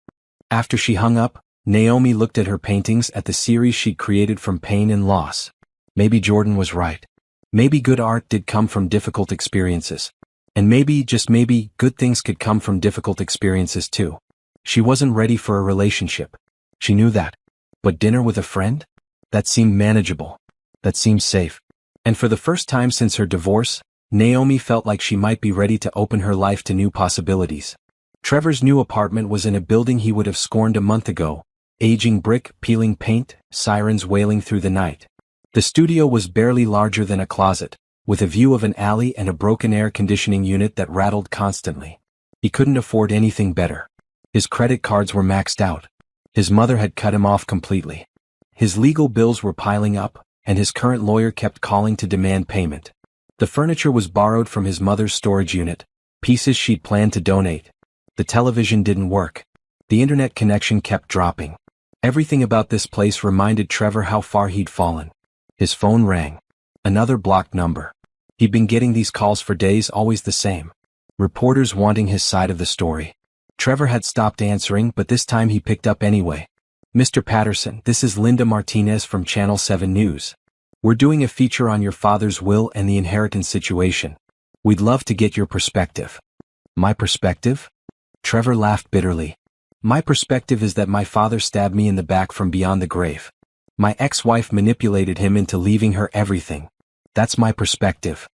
After she hung up, Naomi looked at her paintings, at the series she'd created from pain and loss. Maybe Jordan was right. Maybe good art did come from difficult experiences. And maybe, just maybe, good things could come from difficult experiences too. She wasn't ready for a relationship. She knew that. But dinner with a friend? That seemed manageable. That seemed safe. And for the first time since her divorce, Naomi felt like she might be ready to open her life to new possibilities. Trevor's new apartment was in a building he would have scorned a month ago. Aging brick, peeling paint, sirens wailing through the night. The studio was barely larger than a closet, with a view of an alley and a broken air conditioning unit that rattled constantly. He couldn't afford anything better. His credit cards were maxed out. His mother had cut him off completely. His legal bills were piling up, and his current lawyer kept calling to demand payment. The furniture was borrowed from his mother's storage unit, pieces she'd planned to donate. The television didn't work. The internet connection kept dropping. Everything about this place reminded Trevor how far he'd fallen. His phone rang. Another blocked number. He'd been getting these calls for days, always the same. Reporters wanting his side of the story. Trevor had stopped answering, but this time he picked up anyway. Mr. Patterson, this is Linda Martinez from Channel 7 News. We're doing a feature on your father's will and the inheritance situation. We'd love to get your perspective. My perspective? Trevor laughed bitterly. My perspective is that my father stabbed me in the back from beyond the grave. My ex-wife manipulated him into leaving her everything. That's my perspective.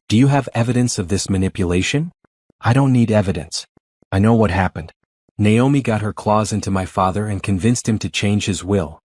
Do you have evidence of this manipulation? I don't need evidence. I know what happened. Naomi got her claws into my father and convinced him to change his will.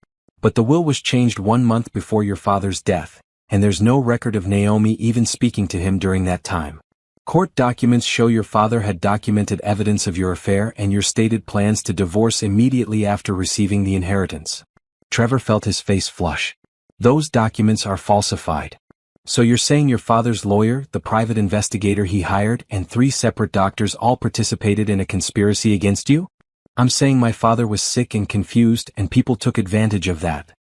But the will was changed 1 month before your father's death, and there's no record of Naomi even speaking to him during that time. Court documents show your father had documented evidence of your affair and your stated plans to divorce immediately after receiving the inheritance. Trevor felt his face flush. Those documents are falsified. So you're saying your father's lawyer, the private investigator he hired, and 3 separate doctors all participated in a conspiracy against you? I'm saying my father was sick and confused and people took advantage of that.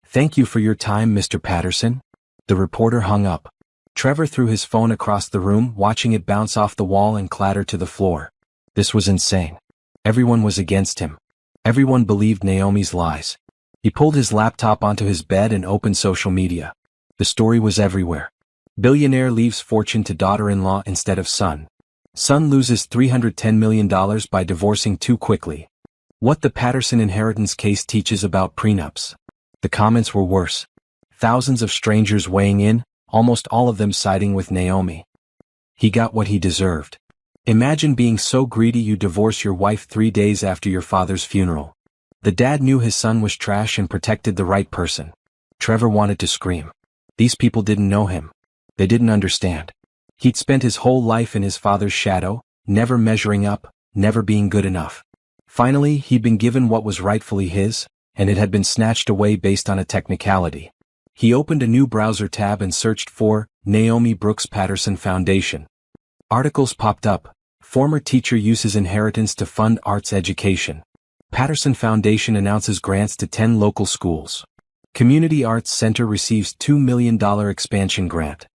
Thank you for your time, Mr. Patterson. The reporter hung up. Trevor threw his phone across the room, watching it bounce off the wall and clatter to the floor. This was insane. Everyone was against him. Everyone believed Naomi's lies. He pulled his laptop onto his bed and opened social media. The story was everywhere. Billionaire leaves fortune to daughter-in-law instead of son. Son loses $310 million by divorcing too quickly. What the Patterson inheritance case teaches about prenups. The comments were worse. Thousands of strangers weighing in, almost all of them siding with Naomi. He got what he deserved. Imagine being so greedy you divorce your wife 3 days after your father's funeral. The dad knew his son was trash and protected the right person. Trevor wanted to scream. These people didn't know him. They didn't understand. He'd spent his whole life in his father's shadow, never measuring up, never being good enough. Finally, he'd been given what was rightfully his, and it had been snatched away based on a technicality. He opened a new browser tab and searched for Naomi Brooks Patterson Foundation. Articles popped up. Former teacher uses inheritance to fund arts education. Patterson Foundation announces grants to 10 local schools. Community Arts Center receives $2 million expansion grant.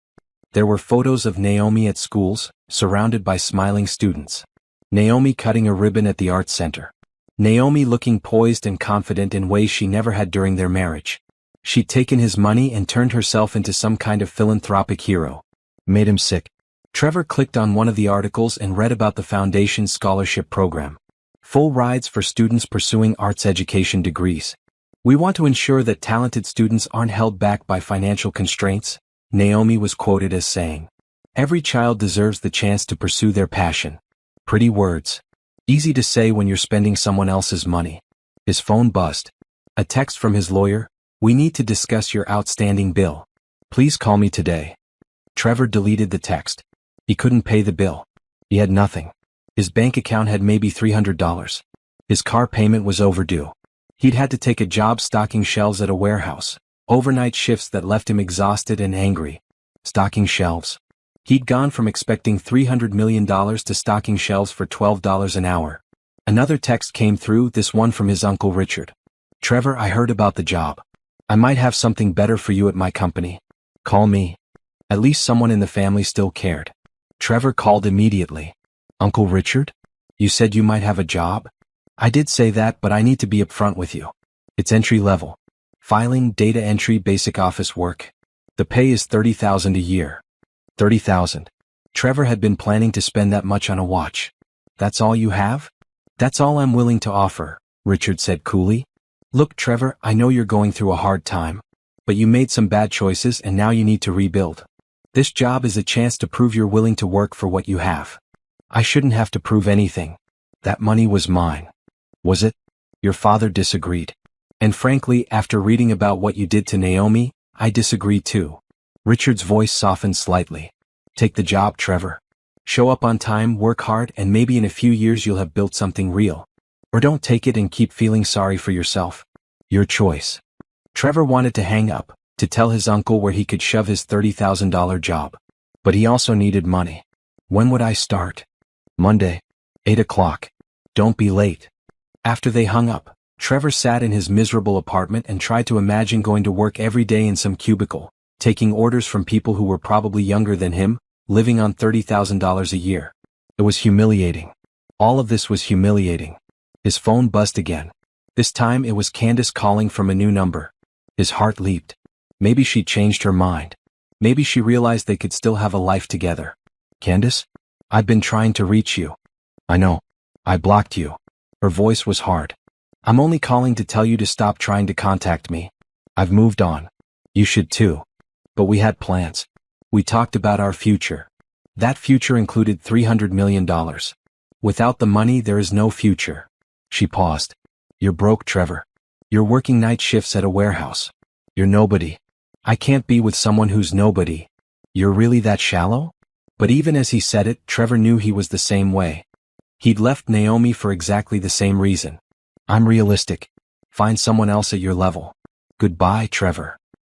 There were photos of Naomi at schools, surrounded by smiling students. Naomi cutting a ribbon at the Arts Center. Naomi looking poised and confident in ways she never had during their marriage. She'd taken his money and turned herself into some kind of philanthropic hero. Made him sick. Trevor clicked on one of the articles and read about the Foundation's scholarship program. Full rides for students pursuing arts education degrees. We want to ensure that talented students aren't held back by financial constraints, Naomi was quoted as saying. Every child deserves the chance to pursue their passion. Pretty words. Easy to say when you're spending someone else's money. His phone buzzed. A text from his lawyer, "We need to discuss your outstanding bill. Please call me today." Trevor deleted the text. He couldn't pay the bill. He had nothing. His bank account had maybe $300. His car payment was overdue. He'd had to take a job stocking shelves at a warehouse. Overnight shifts that left him exhausted and angry. Stocking shelves. He'd gone from expecting $300 million to stocking shelves for $12 an hour. Another text came through, this one from his Uncle Richard. "Trevor, I heard about the job. I might have something better for you at my company. Call me." At least someone in the family still cared. Trevor called immediately. "Uncle Richard? You said you might have a job?" "I did say that, but I need to be upfront with you. It's entry level. Filing, data entry, basic office work. The pay is $30,000 a year." $30,000. Trevor had been planning to spend that much on a watch. "That's all you have?" "That's all I'm willing to offer," Richard said coolly. "Look, Trevor, I know you're going through a hard time. But you made some bad choices and now you need to rebuild. This job is a chance to prove you're willing to work for what you have." "I shouldn't have to prove anything. That money was mine." "Was it?" "Your father disagreed. And frankly, after reading about what you did to Naomi, I disagree too." Richard's voice softened slightly. "Take the job, Trevor. Show up on time, work hard, and maybe in a few years you'll have built something real. Or don't take it and keep feeling sorry for yourself. Your choice." Trevor wanted to hang up, to tell his uncle where he could shove his $30,000 job. But he also needed money. "When would I start?" "Monday. 8 o'clock. Don't be late." After they hung up, Trevor sat in his miserable apartment and tried to imagine going to work every day in some cubicle, taking orders from people who were probably younger than him, living on $30,000 a year. It was humiliating. All of this was humiliating. His phone buzzed again. This time it was Candace calling from a new number. His heart leaped. Maybe she'd changed her mind. Maybe she realized they could still have a life together. "Candace? I've been trying to reach you." "I know. I blocked you." Her voice was hard. "I'm only calling to tell you to stop trying to contact me. I've moved on. You should too. But we had plans. We talked about our future. That future included $300 million. Without the money there is no future." She paused. "You're broke, Trevor. You're working night shifts at a warehouse. You're nobody. I can't be with someone who's nobody." "You're really that shallow?" But even as he said it, Trevor knew he was the same way. He'd left Naomi for exactly the same reason. "I'm realistic. Find someone else at your level. Goodbye, Trevor."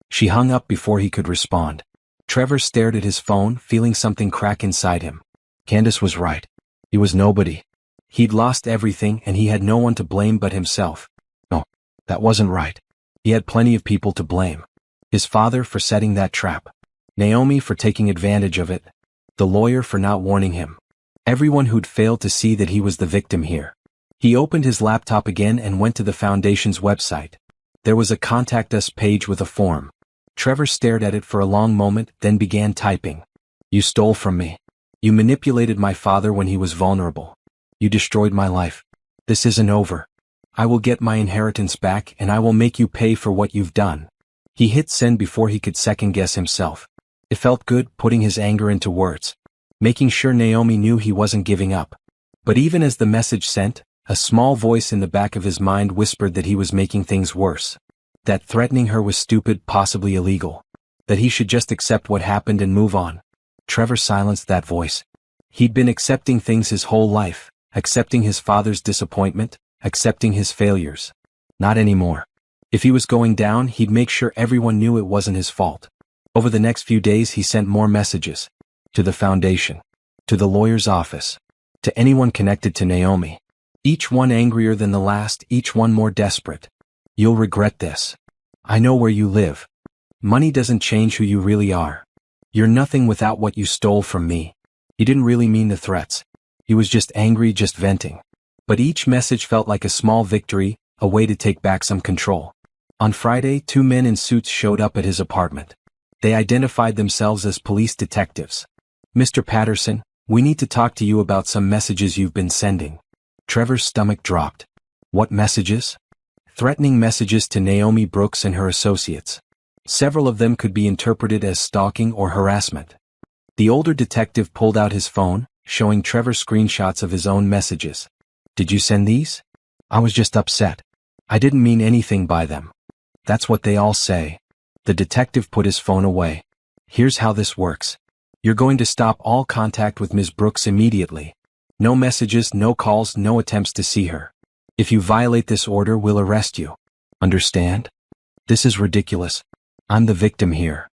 She hung up before he could respond. Trevor stared at his phone, feeling something crack inside him. Candace was right. He was nobody. He'd lost everything and he had no one to blame but himself. No, that wasn't right. He had plenty of people to blame. His father for setting that trap. Naomi for taking advantage of it. The lawyer for not warning him. Everyone who'd failed to see that he was the victim here. He opened his laptop again and went to the Foundation's website. There was a Contact Us page with a form. Trevor stared at it for a long moment, then began typing. "You stole from me. You manipulated my father when he was vulnerable. You destroyed my life. This isn't over. I will get my inheritance back and I will make you pay for what you've done." He hit send before he could second-guess himself. It felt good putting his anger into words, making sure Naomi knew he wasn't giving up. But even as the message sent, a small voice in the back of his mind whispered that he was making things worse. That threatening her was stupid, possibly illegal. That he should just accept what happened and move on. Trevor silenced that voice. He'd been accepting things his whole life, accepting his father's disappointment, accepting his failures. Not anymore. If he was going down, he'd make sure everyone knew it wasn't his fault. Over the next few days he sent more messages. To the Foundation. To the lawyer's office. To anyone connected to Naomi. Each one angrier than the last, each one more desperate. "You'll regret this. I know where you live. Money doesn't change who you really are. You're nothing without what you stole from me." He didn't really mean the threats. He was just angry, just venting. But each message felt like a small victory, a way to take back some control. On Friday, 2 men in suits showed up at his apartment. They identified themselves as police detectives. "Mr. Patterson, we need to talk to you about some messages you've been sending." Trevor's stomach dropped. What messages? Threatening messages to Naomi Brooks and her associates. Several of them could be interpreted as stalking or harassment. The older detective pulled out his phone, showing Trevor screenshots of his own messages. "Did you send these? I was just upset. I didn't mean anything by them." "That's what they all say." The detective put his phone away. "Here's how this works. You're going to stop all contact with Ms. Brooks immediately. No messages, no calls, no attempts to see her. If you violate this order, we'll arrest you. Understand? This is ridiculous. I'm the victim here."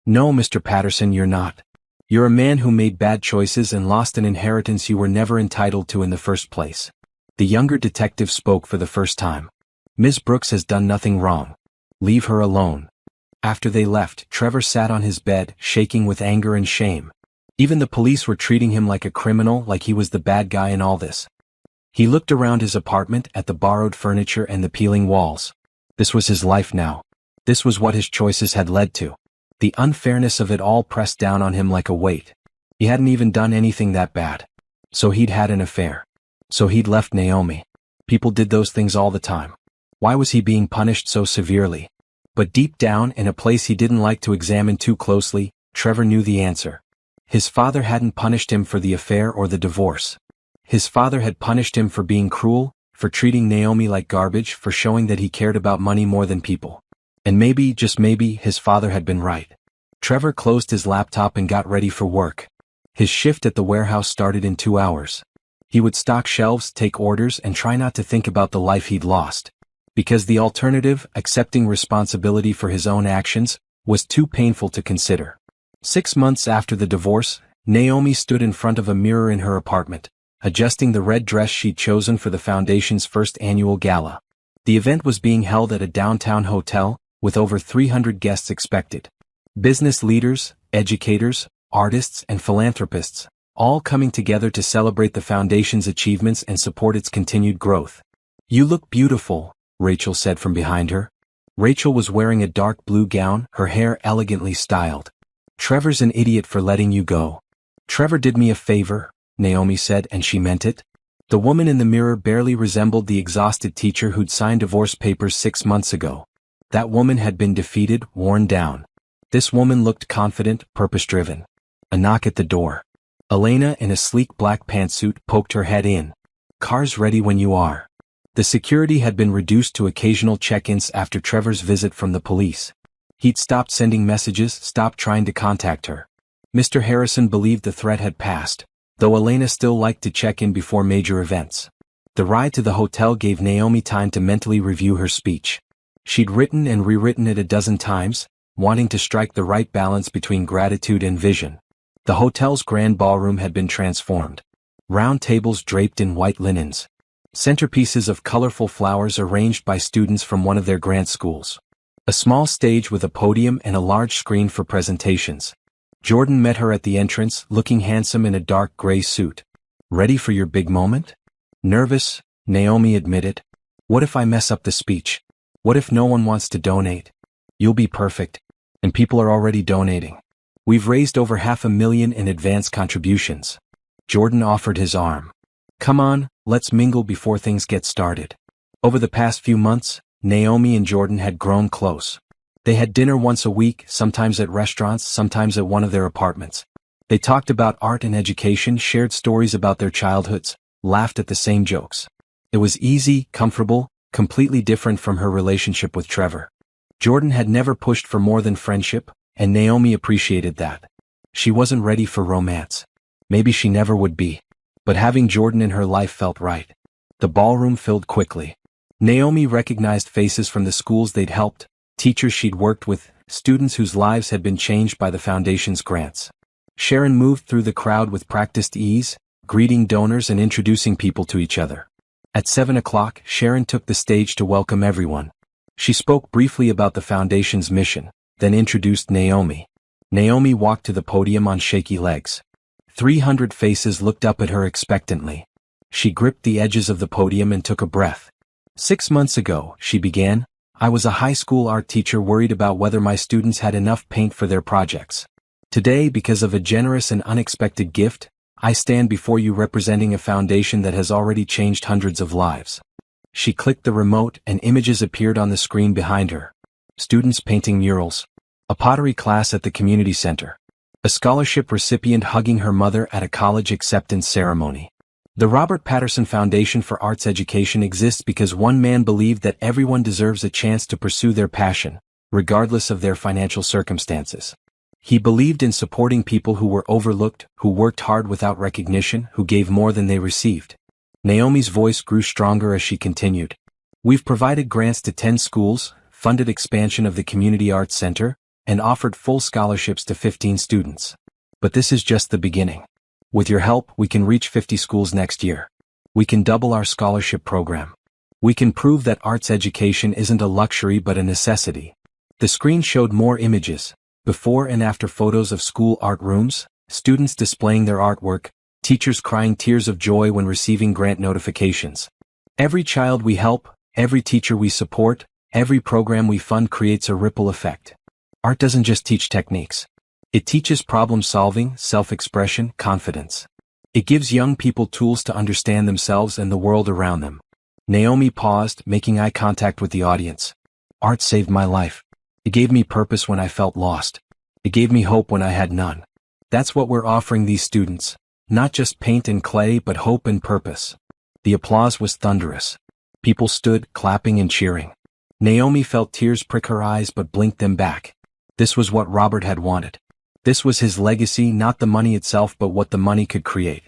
"No, Mr. Patterson, you're not. You're a man who made bad choices and lost an inheritance you were never entitled to in the first place." The younger detective spoke for the first time. "Ms. Brooks has done nothing wrong. Leave her alone." After they left, Trevor sat on his bed, shaking with anger and shame. Even the police were treating him like a criminal, like he was the bad guy in all this. He looked around his apartment at the borrowed furniture and the peeling walls. This was his life now. This was what his choices had led to. The unfairness of it all pressed down on him like a weight. He hadn't even done anything that bad. So he'd had an affair. So he'd left Naomi. People did those things all the time. Why was he being punished so severely? But deep down, in a place he didn't like to examine too closely, Trevor knew the answer. His father hadn't punished him for the affair or the divorce. His father had punished him for being cruel, for treating Naomi like garbage, for showing that he cared about money more than people. And maybe, just maybe, his father had been right. Trevor closed his laptop and got ready for work. His shift at the warehouse started in 2 hours. He would stock shelves, take orders, and try not to think about the life he'd lost. Because the alternative, accepting responsibility for his own actions, was too painful to consider. 6 months after the divorce, Naomi stood in front of a mirror in her apartment, adjusting the red dress she'd chosen for the foundation's first annual gala. The event was being held at a downtown hotel, with over 300 guests expected. Business leaders, educators, artists, and philanthropists, all coming together to celebrate the foundation's achievements and support its continued growth. "You look beautiful," Rachel said from behind her. Rachel was wearing a dark blue gown, her hair elegantly styled. "Trevor's an idiot for letting you go." "Trevor did me a favor," Naomi said, and she meant it. The woman in the mirror barely resembled the exhausted teacher who'd signed divorce papers 6 months ago. That woman had been defeated, worn down. This woman looked confident, purpose-driven. A knock at the door. Elena, in a sleek black pantsuit, poked her head in. "Car's ready when you are." The security had been reduced to occasional check-ins after Trevor's visit from the police. He'd stopped sending messages, stopped trying to contact her. Mr. Harrison believed the threat had passed, though Elena still liked to check in before major events. The ride to the hotel gave Naomi time to mentally review her speech. She'd written and rewritten it a dozen times, wanting to strike the right balance between gratitude and vision. The hotel's grand ballroom had been transformed. Round tables draped in white linens. Centerpieces of colorful flowers arranged by students from one of their grant schools. A small stage with a podium and a large screen for presentations. Jordan met her at the entrance, looking handsome in a dark gray suit. "Ready for your big moment?" "Nervous," Naomi admitted. "What if I mess up the speech? What if no one wants to donate?" "You'll be perfect. And people are already donating. We've raised over $500,000 in advance contributions." Jordan offered his arm. "Come on, let's mingle before things get started." Over the past few months, Naomi and Jordan had grown close. They had dinner once a week, sometimes at restaurants, sometimes at one of their apartments. They talked about art and education, shared stories about their childhoods, laughed at the same jokes. It was easy, comfortable, completely different from her relationship with Trevor. Jordan had never pushed for more than friendship, and Naomi appreciated that. She wasn't ready for romance. Maybe she never would be. But having Jordan in her life felt right. The ballroom filled quickly. Naomi recognized faces from the schools they'd helped, teachers she'd worked with, students whose lives had been changed by the foundation's grants. Sharon moved through the crowd with practiced ease, greeting donors and introducing people to each other. At 7 o'clock, Sharon took the stage to welcome everyone. She spoke briefly about the foundation's mission, then introduced Naomi. Naomi walked to the podium on shaky legs. 300 faces looked up at her expectantly. She gripped the edges of the podium and took a breath. 6 months ago, she began, I was a high school art teacher worried about whether my students had enough paint for their projects. Today, because of a generous and unexpected gift, I stand before you representing a foundation that has already changed hundreds of lives. She clicked the remote and images appeared on the screen behind her. Students painting murals. A pottery class at the community center. A scholarship recipient hugging her mother at a college acceptance ceremony. The Robert Patterson Foundation for Arts Education exists because one man believed that everyone deserves a chance to pursue their passion, regardless of their financial circumstances. He believed in supporting people who were overlooked, who worked hard without recognition, who gave more than they received. Naomi's voice grew stronger as she continued. We've provided grants to 10 schools, funded expansion of the Community Arts Center, and offered full scholarships to 15 students. But this is just the beginning. With your help, we can reach 50 schools next year. We can double our scholarship program. We can prove that arts education isn't a luxury but a necessity. The screen showed more images, before and after photos of school art rooms, students displaying their artwork, teachers crying tears of joy when receiving grant notifications. Every child we help, every teacher we support, every program we fund creates a ripple effect. Art doesn't just teach techniques. It teaches problem-solving, self-expression, confidence. It gives young people tools to understand themselves and the world around them. Naomi paused, making eye contact with the audience. Art saved my life. It gave me purpose when I felt lost. It gave me hope when I had none. That's what we're offering these students. Not just paint and clay, but hope and purpose. The applause was thunderous. People stood, clapping and cheering. Naomi felt tears prick her eyes but blinked them back. This was what Robert had wanted. This was his legacy, not the money itself but what the money could create.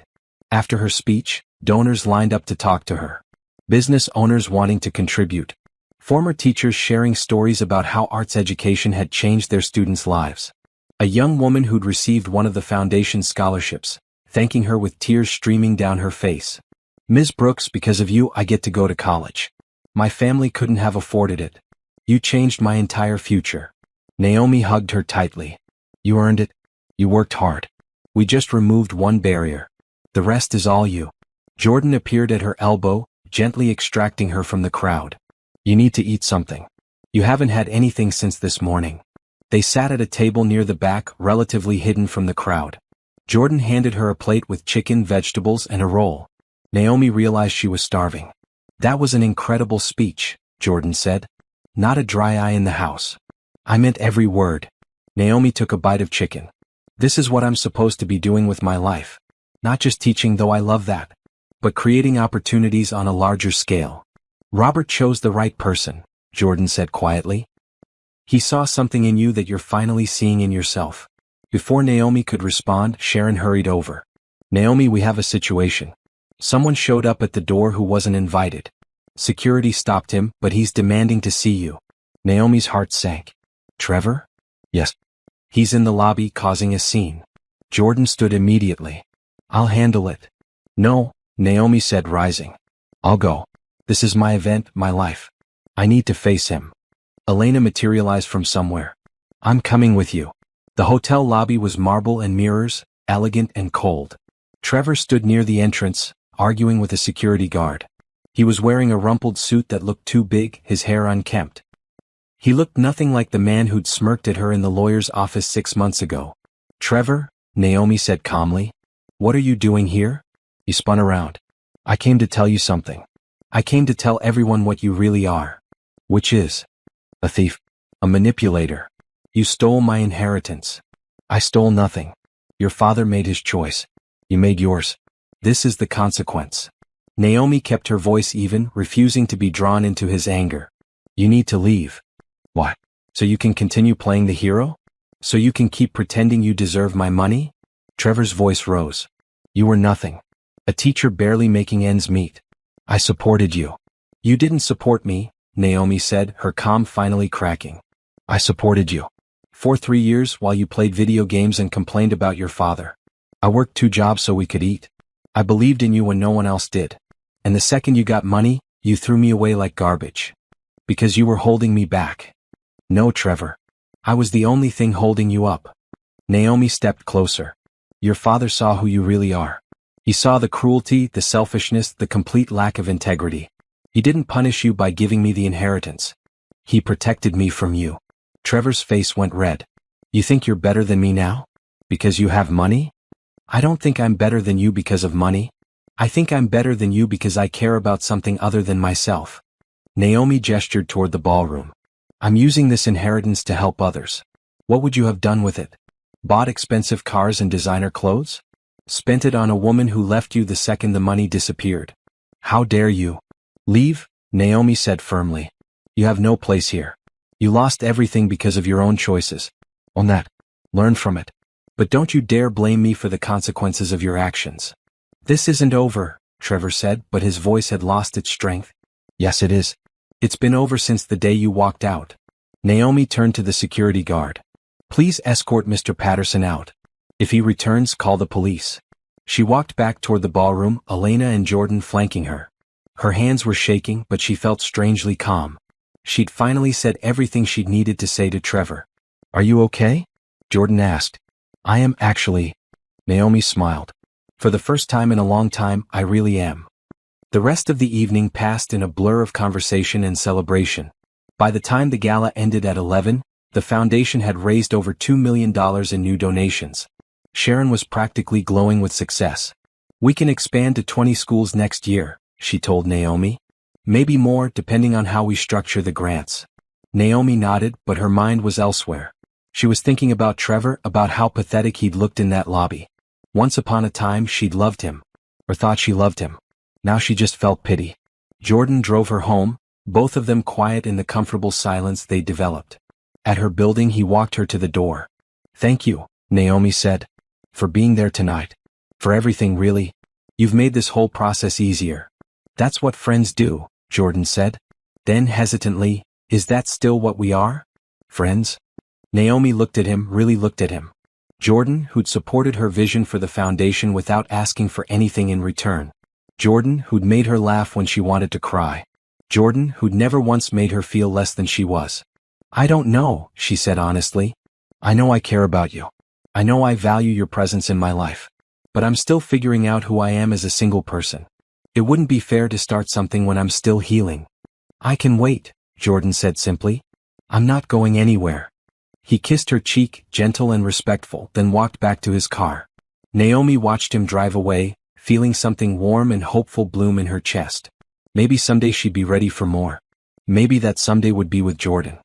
After her speech, donors lined up to talk to her. Business owners wanting to contribute. Former teachers sharing stories about how arts education had changed their students' lives. A young woman who'd received one of the foundation's scholarships, thanking her with tears streaming down her face. Ms. Brooks, because of you I get to go to college. My family couldn't have afforded it. You changed my entire future. Naomi hugged her tightly. You earned it. You worked hard. We just removed one barrier. The rest is all you. Jordan appeared at her elbow, gently extracting her from the crowd. You need to eat something. You haven't had anything since this morning. They sat at a table near the back, relatively hidden from the crowd. Jordan handed her a plate with chicken, vegetables, and a roll. Naomi realized she was starving. That was an incredible speech, Jordan said. Not a dry eye in the house. I meant every word. Naomi took a bite of chicken. This is what I'm supposed to be doing with my life. Not just teaching, though I love that, but creating opportunities on a larger scale. Robert chose the right person, Jordan said quietly. He saw something in you that you're finally seeing in yourself. Before Naomi could respond, Sharon hurried over. Naomi, we have a situation. Someone showed up at the door who wasn't invited. Security stopped him, but he's demanding to see you. Naomi's heart sank. Trevor? Yes. He's in the lobby causing a scene. Jordan stood immediately. I'll handle it. No, Naomi said, rising. I'll go. This is my event, my life. I need to face him. Elena materialized from somewhere. I'm coming with you. The hotel lobby was marble and mirrors, elegant and cold. Trevor stood near the entrance, arguing with a security guard. He was wearing a rumpled suit that looked too big, his hair unkempt. He looked nothing like the man who'd smirked at her in the lawyer's office 6 months ago. Trevor, Naomi said calmly. What are you doing here? He spun around. I came to tell you something. I came to tell everyone what you really are. Which is? A thief. A manipulator. You stole my inheritance. I stole nothing. Your father made his choice. You made yours. This is the consequence. Naomi kept her voice even, refusing to be drawn into his anger. You need to leave. Why? So you can continue playing the hero? So you can keep pretending you deserve my money? Trevor's voice rose. You were nothing. A teacher barely making ends meet. I supported you. You didn't support me, Naomi said, her calm finally cracking. I supported you. For 3 years while you played video games and complained about your father. I worked 2 jobs so we could eat. I believed in you when no one else did. And the second you got money, you threw me away like garbage. Because you were holding me back. No, Trevor. I was the only thing holding you up. Naomi stepped closer. Your father saw who you really are. He saw the cruelty, the selfishness, the complete lack of integrity. He didn't punish you by giving me the inheritance. He protected me from you. Trevor's face went red. You think you're better than me now? Because you have money? I don't think I'm better than you because of money. I think I'm better than you because I care about something other than myself. Naomi gestured toward the ballroom. I'm using this inheritance to help others. What would you have done with it? Bought expensive cars and designer clothes? Spent it on a woman who left you the second the money disappeared. How dare you? Leave, Naomi said firmly. You have no place here. You lost everything because of your own choices. Own that. Learn from it. But don't you dare blame me for the consequences of your actions. This isn't over, Trevor said, but his voice had lost its strength. Yes, it is. It's been over since the day you walked out. Naomi turned to the security guard. Please escort Mr. Patterson out. If he returns, call the police. She walked back toward the ballroom, Elena and Jordan flanking her. Her hands were shaking, but she felt strangely calm. She'd finally said everything she'd needed to say to Trevor. Are you okay? Jordan asked. I am actually. Naomi smiled. For the first time in a long time, I really am. The rest of the evening passed in a blur of conversation and celebration. By the time the gala ended at 11, the foundation had raised over $2 million in new donations. Sharon was practically glowing with success. We can expand to 20 schools next year, she told Naomi. Maybe more, depending on how we structure the grants. Naomi nodded, but her mind was elsewhere. She was thinking about Trevor, about how pathetic he'd looked in that lobby. Once upon a time she'd loved him. Or thought she loved him. Now she just felt pity. Jordan drove her home, both of them quiet in the comfortable silence they developed. At her building he walked her to the door. Thank you, Naomi said. For being there tonight. For everything really. You've made this whole process easier. That's what friends do, Jordan said. Then hesitantly, is that still what we are? Friends? Naomi looked at him, really looked at him. Jordan, who'd supported her vision for the foundation without asking for anything in return. Jordan, who'd made her laugh when she wanted to cry. Jordan, who'd never once made her feel less than she was. I don't know, she said honestly. I know I care about you. I know I value your presence in my life. But I'm still figuring out who I am as a single person. It wouldn't be fair to start something when I'm still healing. I can wait, Jordan said simply. I'm not going anywhere. He kissed her cheek, gentle and respectful, then walked back to his car. Naomi watched him drive away, feeling something warm and hopeful bloom in her chest. Maybe someday she'd be ready for more. Maybe that someday would be with Jordan.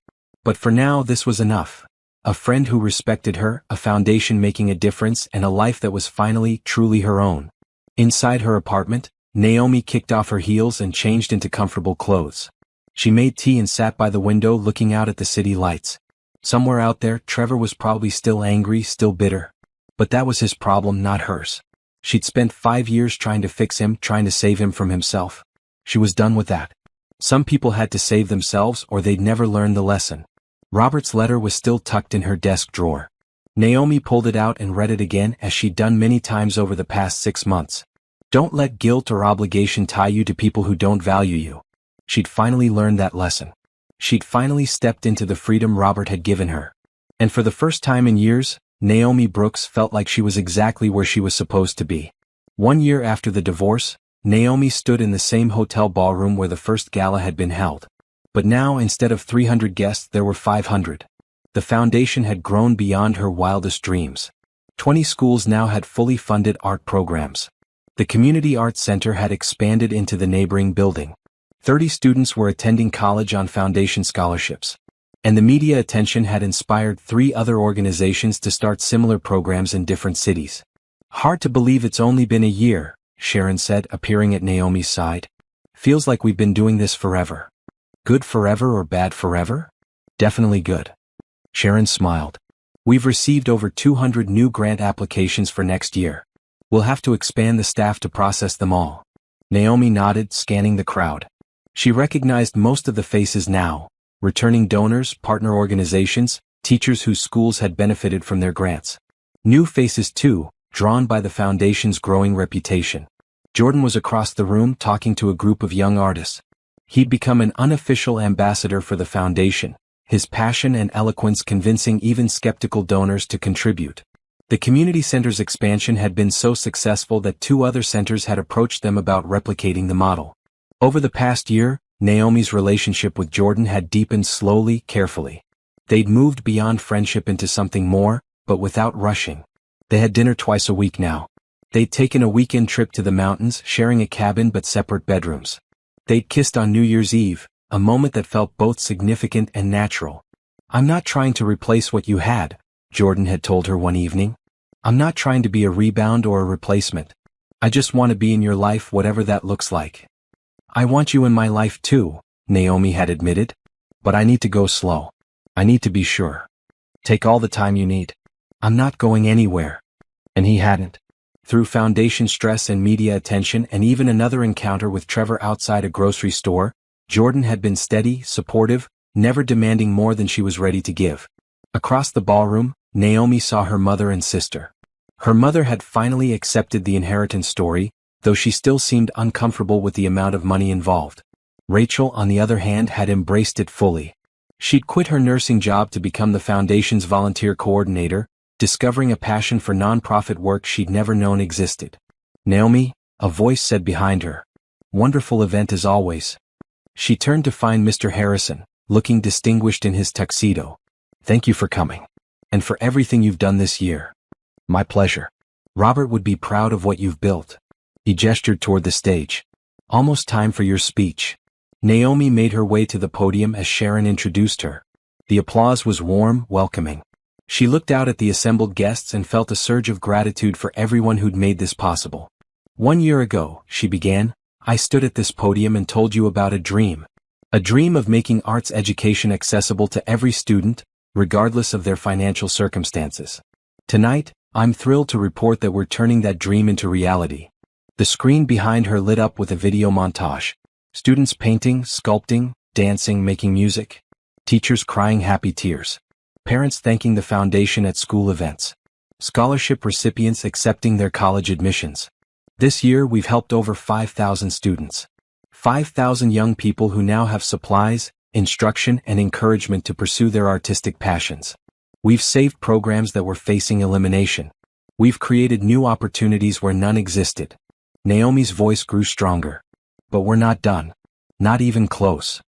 But for now this was enough. A friend who respected her, a foundation making a difference, and a life that was finally, truly her own. Inside her apartment, Naomi kicked off her heels and changed into comfortable clothes. She made tea and sat by the window looking out at the city lights. Somewhere out there, Trevor was probably still angry, still bitter. But that was his problem, not hers. She'd spent 5 years trying to fix him, trying to save him from himself. She was done with that. Some people had to save themselves or they'd never learn the lesson. Robert's letter was still tucked in her desk drawer. Naomi pulled it out and read it again as she'd done many times over the past 6 months. Don't let guilt or obligation tie you to people who don't value you. She'd finally learned that lesson. She'd finally stepped into the freedom Robert had given her. And for the first time in years, Naomi Brooks felt like she was exactly where she was supposed to be. 1 year after the divorce, Naomi stood in the same hotel ballroom where the first gala had been held. But now, instead of 300 guests, there were 500. The foundation had grown beyond her wildest dreams. 20 schools now had fully funded art programs. The Community Arts Center had expanded into the neighboring building. 30 students were attending college on foundation scholarships. And the media attention had inspired 3 other organizations to start similar programs in different cities. Hard to believe it's only been a year, Sharon said, appearing at Naomi's side. Feels like we've been doing this forever. Good forever or bad forever? Definitely good. Sharon smiled. We've received over 200 new grant applications for next year. We'll have to expand the staff to process them all. Naomi nodded, scanning the crowd. She recognized most of the faces now, returning donors, partner organizations, teachers whose schools had benefited from their grants. New faces too, drawn by the foundation's growing reputation. Jordan was across the room talking to a group of young artists. He'd become an unofficial ambassador for the foundation, his passion and eloquence convincing even skeptical donors to contribute. The community center's expansion had been so successful that 2 other centers had approached them about replicating the model. Over the past year, Naomi's relationship with Jordan had deepened slowly, carefully. They'd moved beyond friendship into something more, but without rushing. They had dinner twice a week now. They'd taken a weekend trip to the mountains, sharing a cabin but separate bedrooms. They'd kissed on New Year's Eve, a moment that felt both significant and natural. "I'm not trying to replace what you had," Jordan had told her one evening. "I'm not trying to be a rebound or a replacement. I just want to be in your life, whatever that looks like." "I want you in my life too," Naomi had admitted. "But I need to go slow. I need to be sure. Take all the time you need. I'm not going anywhere." And he hadn't. Through foundation stress and media attention and even another encounter with Trevor outside a grocery store, Jordan had been steady, supportive, never demanding more than she was ready to give. Across the ballroom, Naomi saw her mother and sister. Her mother had finally accepted the inheritance story, though she still seemed uncomfortable with the amount of money involved. Rachel, on the other hand, had embraced it fully. She'd quit her nursing job to become the foundation's volunteer coordinator, discovering a passion for nonprofit work she'd never known existed. "Naomi," a voice said behind her. "Wonderful event as always." She turned to find Mr. Harrison, looking distinguished in his tuxedo. "Thank you for coming. And for everything you've done this year." "My pleasure. Robert would be proud of what you've built." He gestured toward the stage. "Almost time for your speech." Naomi made her way to the podium as Sharon introduced her. The applause was warm, welcoming. She looked out at the assembled guests and felt a surge of gratitude for everyone who'd made this possible. "1 year ago," she began, "I stood at this podium and told you about a dream. A dream of making arts education accessible to every student, regardless of their financial circumstances. Tonight, I'm thrilled to report that we're turning that dream into reality." The screen behind her lit up with a video montage. Students painting, sculpting, dancing, making music. Teachers crying happy tears. Parents thanking the foundation at school events. Scholarship recipients accepting their college admissions. This year we've helped over 5,000 students. 5,000 young people who now have supplies, instruction, and encouragement to pursue their artistic passions. We've saved programs that were facing elimination. We've created new opportunities where none existed. Naomi's voice grew stronger. "But we're not done. Not even close."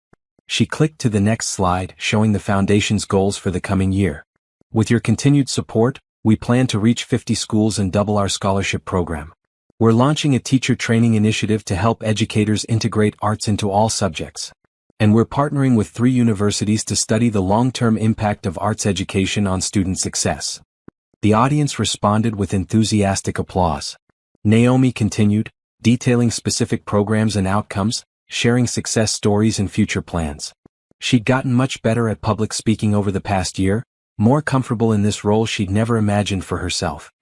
She clicked to the next slide, showing the foundation's goals for the coming year. "With your continued support, we plan to reach 50 schools and double our scholarship program. We're launching a teacher training initiative to help educators integrate arts into all subjects. And we're partnering with 3 universities to study the long-term impact of arts education on student success." The audience responded with enthusiastic applause. Naomi continued, detailing specific programs and outcomes, sharing success stories and future plans. She'd gotten much better at public speaking over the past year, more comfortable in this role she'd never imagined for herself.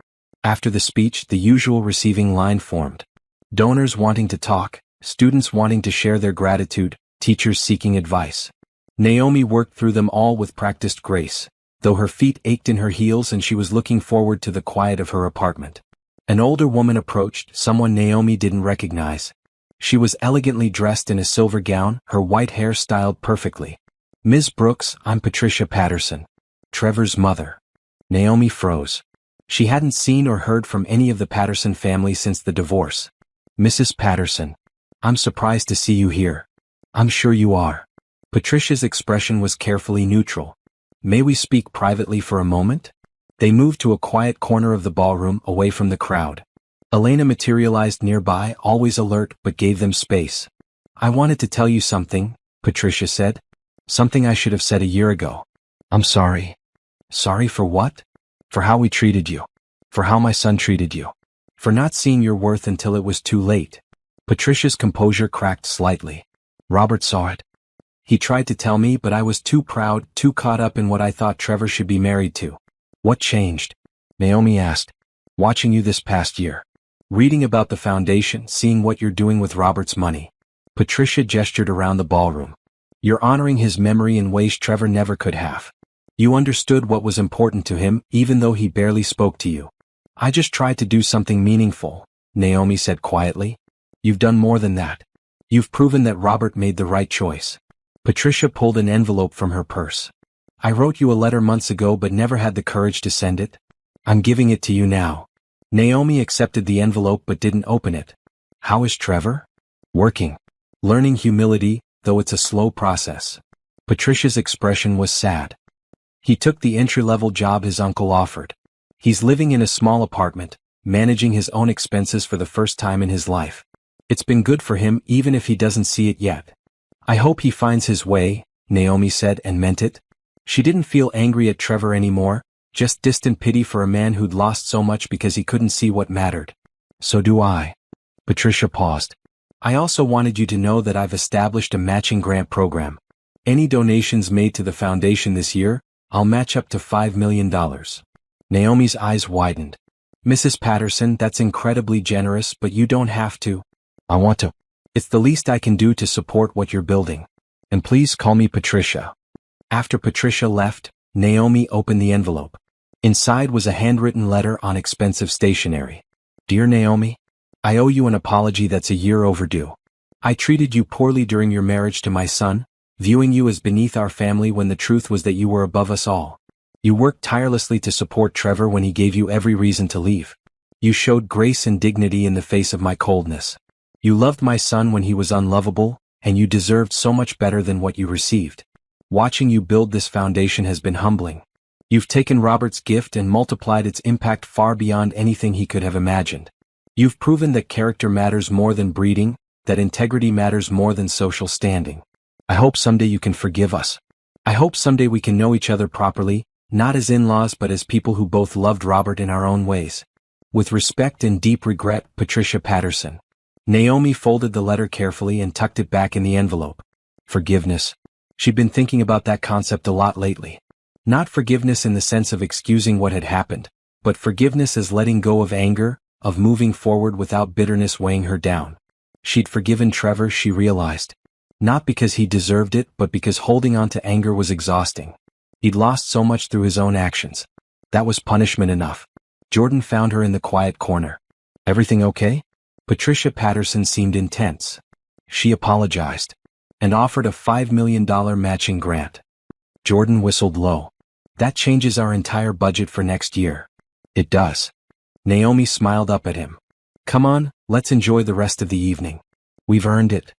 After the speech, the usual receiving line formed. Donors wanting to talk, students wanting to share their gratitude, teachers seeking advice. Naomi worked through them all with practiced grace, though her feet ached in her heels and she was looking forward to the quiet of her apartment. An older woman approached, someone Naomi didn't recognize. She was elegantly dressed in a silver gown, her white hair styled perfectly. "Ms. Brooks, I'm Patricia Patterson, Trevor's mother." Naomi froze. She hadn't seen or heard from any of the Patterson family since the divorce. "Mrs. Patterson, I'm surprised to see you here." "I'm sure you are." Patricia's expression was carefully neutral. "May we speak privately for a moment?" They moved to a quiet corner of the ballroom, away from the crowd. Elena materialized nearby, always alert, but gave them space. "I wanted to tell you something," Patricia said. "Something I should have said a year ago. I'm sorry." "Sorry for what?" "For how we treated you. For how my son treated you. For not seeing your worth until it was too late." Patricia's composure cracked slightly. "Robert saw it. He tried to tell me, but I was too proud, too caught up in what I thought Trevor should be married to." "What changed?" Naomi asked. "Watching you this past year. Reading about the foundation, seeing what you're doing with Robert's money." Patricia gestured around the ballroom. "You're honoring his memory in ways Trevor never could have. You understood what was important to him, even though he barely spoke to you." "I just tried to do something meaningful," Naomi said quietly. "You've done more than that. You've proven that Robert made the right choice." Patricia pulled an envelope from her purse. "I wrote you a letter months ago but never had the courage to send it." I'm giving it to you now. Naomi accepted the envelope but didn't open it. How is Trevor? Working. Learning humility, though it's a slow process. Patricia's expression was sad. He took the entry-level job his uncle offered. He's living in a small apartment, managing his own expenses for the first time in his life. It's been good for him even if he doesn't see it yet. I hope he finds his way, Naomi said and meant it. She didn't feel angry at Trevor anymore, just distant pity for a man who'd lost so much because he couldn't see what mattered. So do I. Patricia paused. I also wanted you to know that I've established a matching grant program. Any donations made to the foundation this year, I'll match up to $5 million. Naomi's eyes widened. Mrs. Patterson, that's incredibly generous, but you don't have to. I want to. It's the least I can do to support what you're building. And please call me Patricia. After Patricia left, Naomi opened the envelope. Inside was a handwritten letter on expensive stationery. Dear Naomi, I owe you an apology that's a year overdue. I treated you poorly during your marriage to my son, viewing you as beneath our family when the truth was that you were above us all. You worked tirelessly to support Trevor when he gave you every reason to leave. You showed grace and dignity in the face of my coldness. You loved my son when he was unlovable, and you deserved so much better than what you received. Watching you build this foundation has been humbling. You've taken Robert's gift and multiplied its impact far beyond anything he could have imagined. You've proven that character matters more than breeding, that integrity matters more than social standing. I hope someday you can forgive us. I hope someday we can know each other properly, not as in-laws but as people who both loved Robert in our own ways. With respect and deep regret, Patricia Patterson. Naomi folded the letter carefully and tucked it back in the envelope. Forgiveness. She'd been thinking about that concept a lot lately. Not forgiveness in the sense of excusing what had happened, but forgiveness as letting go of anger, of moving forward without bitterness weighing her down. She'd forgiven Trevor, she realized. Not because he deserved it, but because holding on to anger was exhausting. He'd lost so much through his own actions. That was punishment enough. Jordan found her in the quiet corner. Everything okay? Patricia Patterson seemed intense. She apologized and offered a $5 million matching grant. Jordan whistled low. That changes our entire budget for next year. It does. Naomi smiled up at him. Come on, let's enjoy the rest of the evening. We've earned it.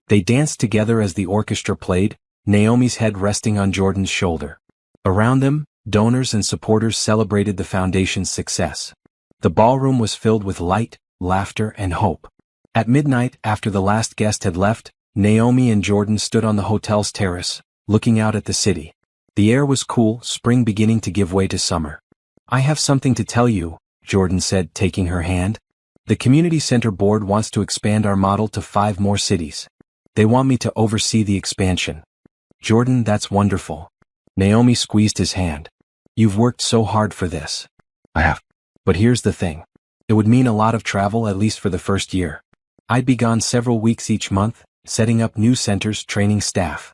They danced together as the orchestra played, Naomi's head resting on Jordan's shoulder. Around them, donors and supporters celebrated the foundation's success. The ballroom was filled with light, laughter, and hope. At midnight, after the last guest had left, Naomi and Jordan stood on the hotel's terrace, looking out at the city. The air was cool, spring beginning to give way to summer. I have something to tell you, Jordan said, taking her hand. The community center board wants to expand our model to 5 more cities. They want me to oversee the expansion. Jordan, that's wonderful. Naomi squeezed his hand. You've worked so hard for this. I have. But here's the thing. It would mean a lot of travel, at least for the first year. I'd be gone several weeks each month, setting up new centers, training staff.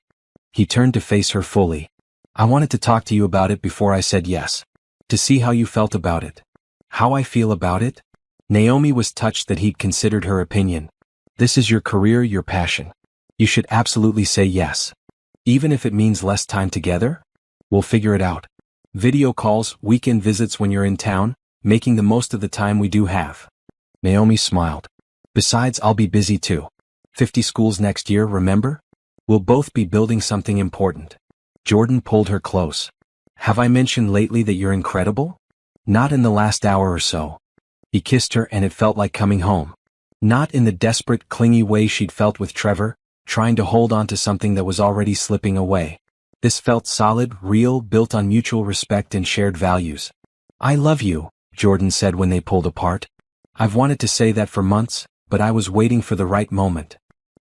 He turned to face her fully. I wanted to talk to you about it before I said yes. To see how you felt about it. How I feel about it? Naomi was touched that he'd considered her opinion. This is your career, your passion. You should absolutely say yes. Even if it means less time together? We'll figure it out. Video calls, weekend visits when you're in town, making the most of the time we do have. Naomi smiled. Besides, I'll be busy too. 50 schools next year, remember? We'll both be building something important. Jordan pulled her close. Have I mentioned lately that you're incredible? Not in the last hour or so. He kissed her and it felt like coming home. Not in the desperate, clingy way she'd felt with Trevor, trying to hold on to something that was already slipping away. This felt solid, real, built on mutual respect and shared values. I love you, Jordan said when they pulled apart. I've wanted to say that for months, but I was waiting for the right moment.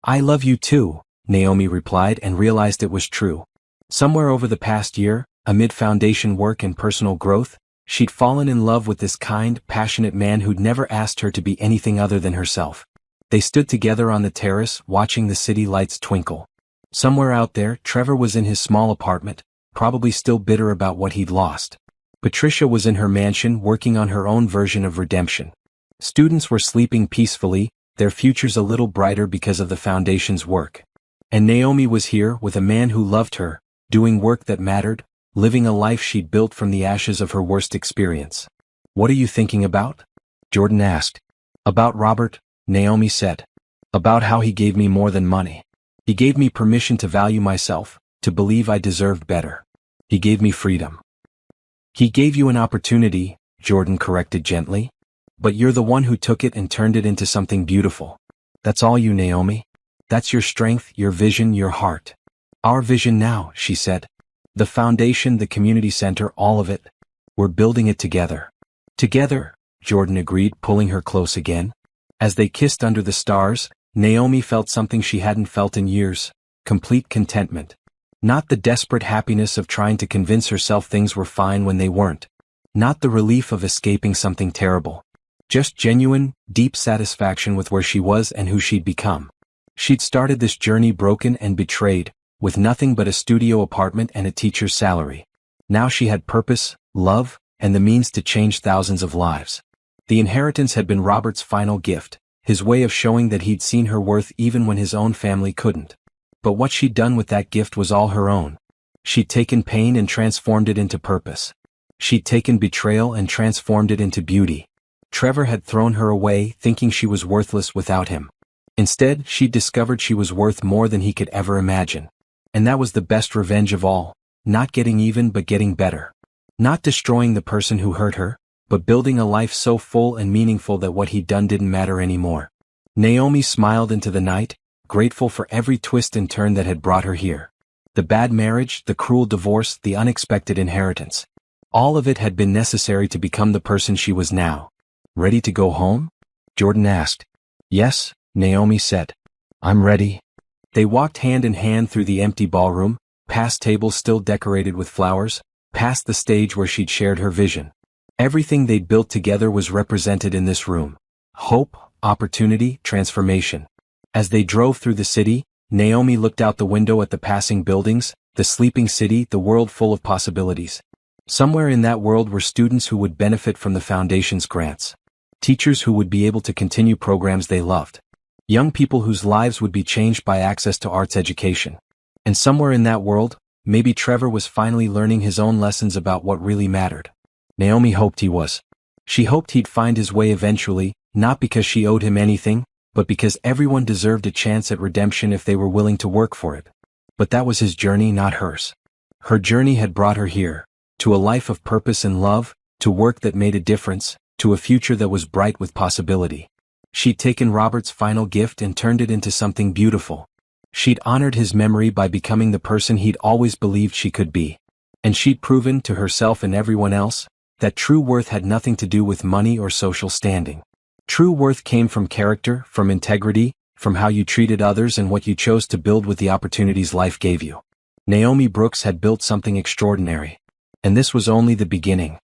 I love you too, Naomi replied and realized it was true. Somewhere over the past year, amid foundation work and personal growth, she'd fallen in love with this kind, passionate man who'd never asked her to be anything other than herself. They stood together on the terrace, watching the city lights twinkle. Somewhere out there, Trevor was in his small apartment, probably still bitter about what he'd lost. Patricia was in her mansion working on her own version of redemption. Students were sleeping peacefully, their futures a little brighter because of the foundation's work. And Naomi was here with a man who loved her, doing work that mattered, living a life she'd built from the ashes of her worst experience. What are you thinking about? Jordan asked. About Robert, Naomi said. About how he gave me more than money. He gave me permission to value myself, to believe I deserved better. He gave me freedom. He gave you an opportunity, Jordan corrected gently. But you're the one who took it and turned it into something beautiful. That's all you, Naomi. That's your strength, your vision, your heart. Our vision now, she said. The foundation, the community center, all of it. We're building it together. Together, Jordan agreed, pulling her close again. As they kissed under the stars, Naomi felt something she hadn't felt in years, complete contentment. Not the desperate happiness of trying to convince herself things were fine when they weren't. Not the relief of escaping something terrible. Just genuine, deep satisfaction with where she was and who she'd become. She'd started this journey broken and betrayed, with nothing but a studio apartment and a teacher's salary. Now she had purpose, love, and the means to change thousands of lives. The inheritance had been Robert's final gift, his way of showing that he'd seen her worth even when his own family couldn't. But what she'd done with that gift was all her own. She'd taken pain and transformed it into purpose. She'd taken betrayal and transformed it into beauty. Trevor had thrown her away, thinking she was worthless without him. Instead, she'd discovered she was worth more than he could ever imagine. And that was the best revenge of all, not getting even but getting better. Not destroying the person who hurt her, but building a life so full and meaningful that what he'd done didn't matter anymore. Naomi smiled into the night, grateful for every twist and turn that had brought her here. The bad marriage, the cruel divorce, the unexpected inheritance. All of it had been necessary to become the person she was now. Ready to go home? Jordan asked. Yes, Naomi said. I'm ready. They walked hand in hand through the empty ballroom, past tables still decorated with flowers, past the stage where she'd shared her vision. Everything they'd built together was represented in this room. Hope, opportunity, transformation. As they drove through the city, Naomi looked out the window at the passing buildings, the sleeping city, the world full of possibilities. Somewhere in that world were students who would benefit from the foundation's grants. Teachers who would be able to continue programs they loved. Young people whose lives would be changed by access to arts education. And somewhere in that world, maybe Trevor was finally learning his own lessons about what really mattered. Naomi hoped he was. She hoped he'd find his way eventually, not because she owed him anything, but because everyone deserved a chance at redemption if they were willing to work for it. But that was his journey, not hers. Her journey had brought her here, to a life of purpose and love, to work that made a difference, to a future that was bright with possibility. She'd taken Robert's final gift and turned it into something beautiful. She'd honored his memory by becoming the person he'd always believed she could be. And she'd proven to herself and everyone else that true worth had nothing to do with money or social standing. True worth came from character, from integrity, from how you treated others and what you chose to build with the opportunities life gave you. Naomi Brooks had built something extraordinary. And this was only the beginning.